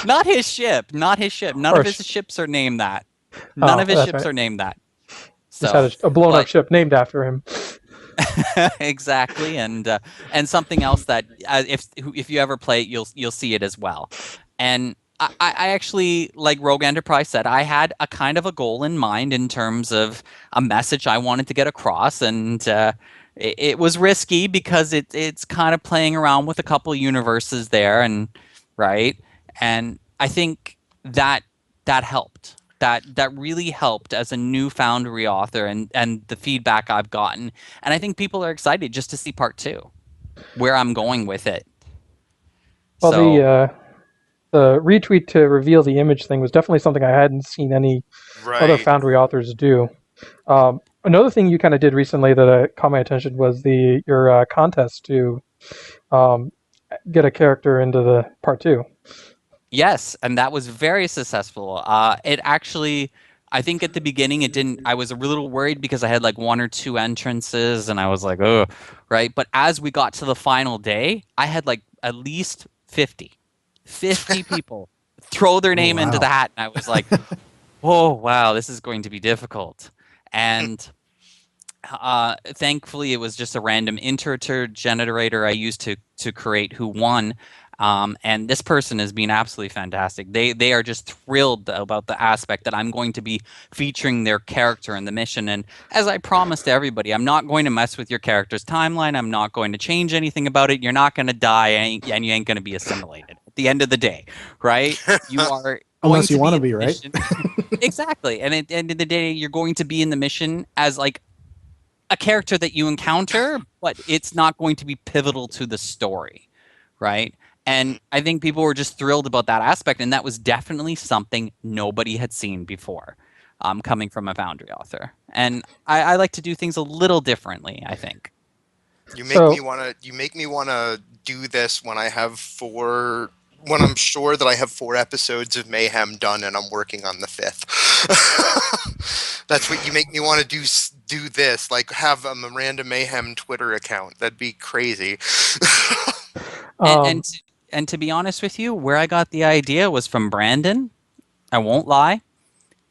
not his ship. None of his ships are named that. None Oh, of his that's ships right. are named that. Just So had a blown up but- ship named after him. exactly, and something else that if you ever play it, you'll see it as well. And I actually, like Rogue Enterprise said, I had a kind of a goal in mind in terms of a message I wanted to get across, and it was risky because it's kind of playing around with a couple of universes there, and right, and I think that helped. That really helped as a new Foundry author, and the feedback I've gotten, and I think people are excited just to see part 2, where I'm going with it. Well, So, the retweet to reveal the image thing was definitely something I hadn't seen any other Right. Foundry authors do. Another thing you kind of did recently that caught my attention was your contest to get a character into the part 2. yes, and that was very successful. It actually, I think at the beginning it didn't. I was a little worried because I had like 1 or 2 entrances, and I was like, oh, right. But as we got to the final day, I had like at least 50 people throw their name into wow. the hat, and I was like, oh wow, this is going to be difficult. And thankfully, it was just a random integer generator I used to create who won. And this person has been absolutely fantastic. They are just thrilled about the aspect that I'm going to be featuring their character in the mission. And as I promised everybody, I'm not going to mess with your character's timeline. I'm not going to change anything about it. You're not going to die, and you ain't going to be assimilated at the end of the day, right? You are Unless you want to be, right? Exactly. And at the end of the day, you're going to be in the mission as like a character that you encounter, but it's not going to be pivotal to the story, right? And I think people were just thrilled about that aspect, and that was definitely something nobody had seen before, coming from a Foundry author. And I like to do things a little differently, I think. You make me wanna do this when I have 4. When I'm sure that I have 4 episodes of Mayhem done and I'm working on the 5th. That's what you make me want to do this. Like have a Miranda Mayhem Twitter account. That'd be crazy. And to be honest with you, where I got the idea was from Brandon. I won't lie.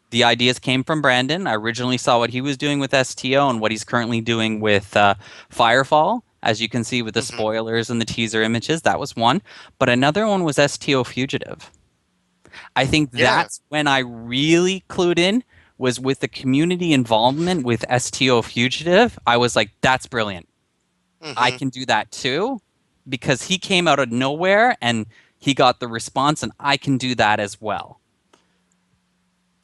The ideas came from Brandon. I originally saw what he was doing with STO and what he's currently doing with Firefall. As you can see with the spoilers and the teaser images, that was one. But another one was STO Fugitive. I think that's when I really clued in, was with the community involvement with STO Fugitive. I was like, that's brilliant. I can do that too, because he came out of nowhere and he got the response, and I can do that as well.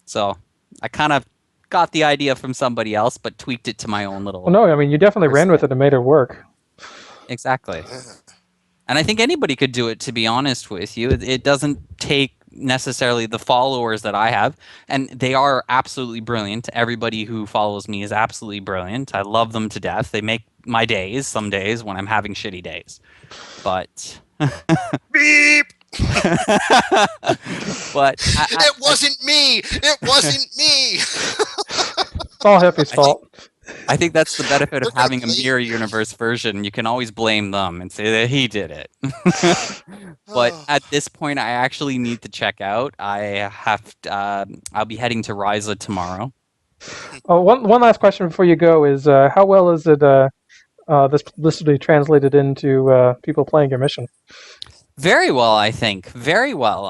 So I kind of got the idea from somebody else, but tweaked it to my own little... Well, no, I mean, you definitely ran with it and made it work. Exactly. And I think anybody could do it, to be honest with you. It doesn't take necessarily the followers that I have, and they are absolutely brilliant. Everybody who follows me is absolutely brilliant. I love them to death. They make my days, some days when I'm having shitty days. But... Beep! But it wasn't me! It wasn't me! It's all Hippie's fault. I think that's the benefit of They're having a gonna blame mirror universe version. You can always blame them and say that he did it. But at this point, I actually need to check out. I'll be heading to Ryza tomorrow. Oh, one last question before you go is how well is it this will be translated into people playing your mission? Very well, I think. Very well.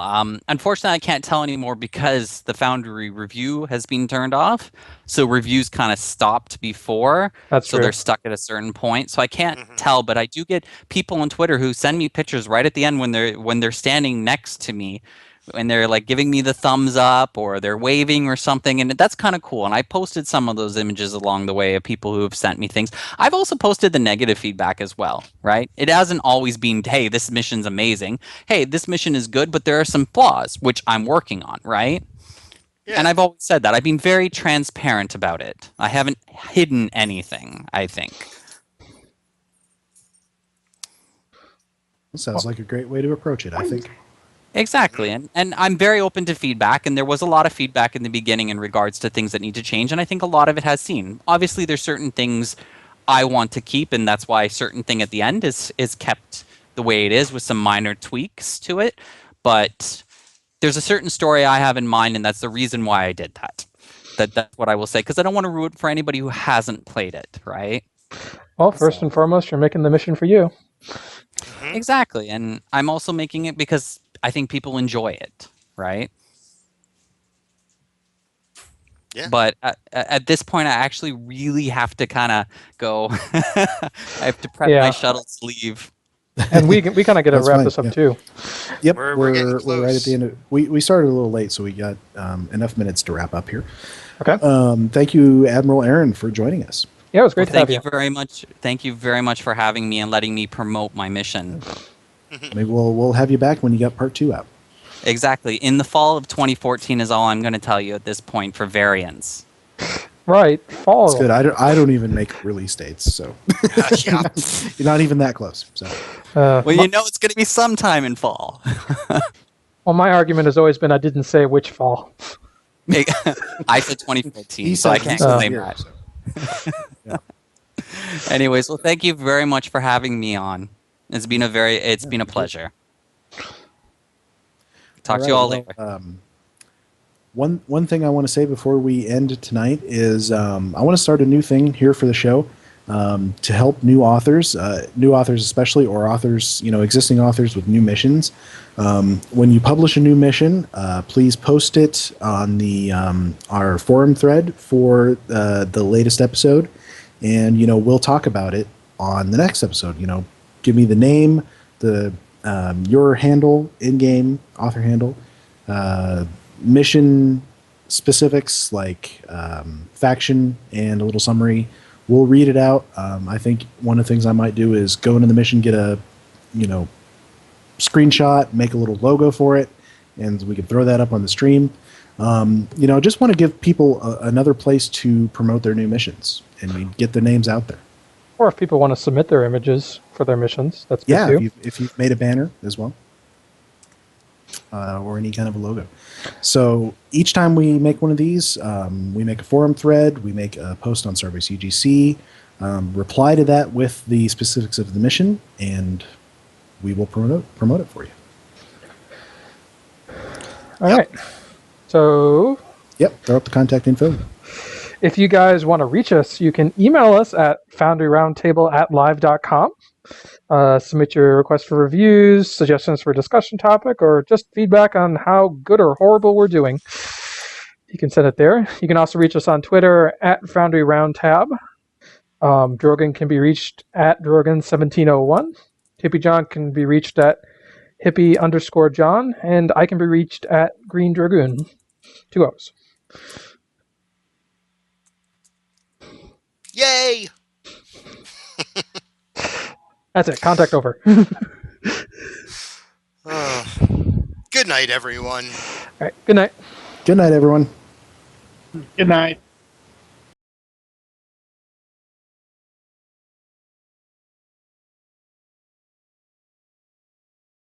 Unfortunately, I can't tell anymore because the Foundry review has been turned off. So reviews kind of stopped before. That's so true. they're stuck at a certain point. So I can't tell, but I do get people on Twitter who send me pictures right at the end when they're standing next to me, and they're like giving me the thumbs up or they're waving or something, and that's kind of cool. And I posted some of those images along the way of people who have sent me things. I've also posted the negative feedback as well, right? It hasn't always been, hey, this mission's amazing. Hey, this mission is good, but there are some flaws, which I'm working on, right? Yeah. And I've always said that. I've been very transparent about it. I haven't hidden anything, I think. Sounds like a great way to approach it, I think. Exactly. And I'm very open to feedback, and there was a lot of feedback in the beginning in regards to things that need to change, and I think a lot of it has seen. Obviously, there's certain things I want to keep, and that's why a certain thing at the end is kept the way it is with some minor tweaks to it. But there's a certain story I have in mind, and that's the reason why I did that. That's what I will say, because I don't want to ruin it for anybody who hasn't played it, right? Well, first and foremost, you're making the mission for you. Exactly. And I'm also making it because I think people enjoy it, right? Yeah. But at this point, I actually really have to kind of go. I have to prep my shuttle sleeve. And we kind of get to That's wrap fine, this up yeah. too. Yep, We're getting we're right at close. the end of. We started a little late, so we got enough minutes to wrap up here. Okay. Thank you, Admiral Aaron, for joining us. Yeah, it was great to have Thank you. you very much. Thank you very much for having me and letting me promote my mission. Maybe we'll have you back when you got part 2 out. Exactly. In the fall of 2014 is all I'm going to tell you at this point for variants. Right. Fall. It's good. I don't even make release dates, so Yeah. you're not even that close. So Well, you know it's going to be sometime in fall. Well, my argument has always been I didn't say which fall. I said 2014, he so I said can't this claim year, that. so. Yeah. Anyways, well, thank you very much for having me on. It's been a pleasure. Talk to you all right, later. well, one thing I want to say before we end tonight is I want to start a new thing here for the show to help new authors especially, or authors, existing authors with new missions. When you publish a new mission, please post it on the our forum thread for the latest episode, and we'll talk about it on the next episode. Give me the name, your handle, in-game author handle, mission specifics like faction, and a little summary. We'll read it out. I think one of the things I might do is go into the mission, get a screenshot, make a little logo for it, and we can throw that up on the stream. Just want to give people another place to promote their new missions and get their names out there. Or if people want to submit their images for their missions, that's good Yeah, too. if you've made a banner as well, or any kind of a logo. So each time we make one of these, we make a forum thread, we make a post on Service UGC, reply to that with the specifics of the mission, and we will promote it for you. All right. So Yep, throw up the contact info. if you guys want to reach us, you can email us at foundryroundtable@live.com. Submit your requests for reviews, suggestions for a discussion topic, or just feedback on how good or horrible we're doing. You can send it there. You can also reach us on Twitter at Foundry Roundtab. Drogan can be reached at Drogan1701. Hippiejohn can be reached at Hippie_John, and I can be reached at Greendragoon. 2 O's. Yay! That's it. Contact over. Good night, everyone. All right. Good night. Good night, everyone. Good night.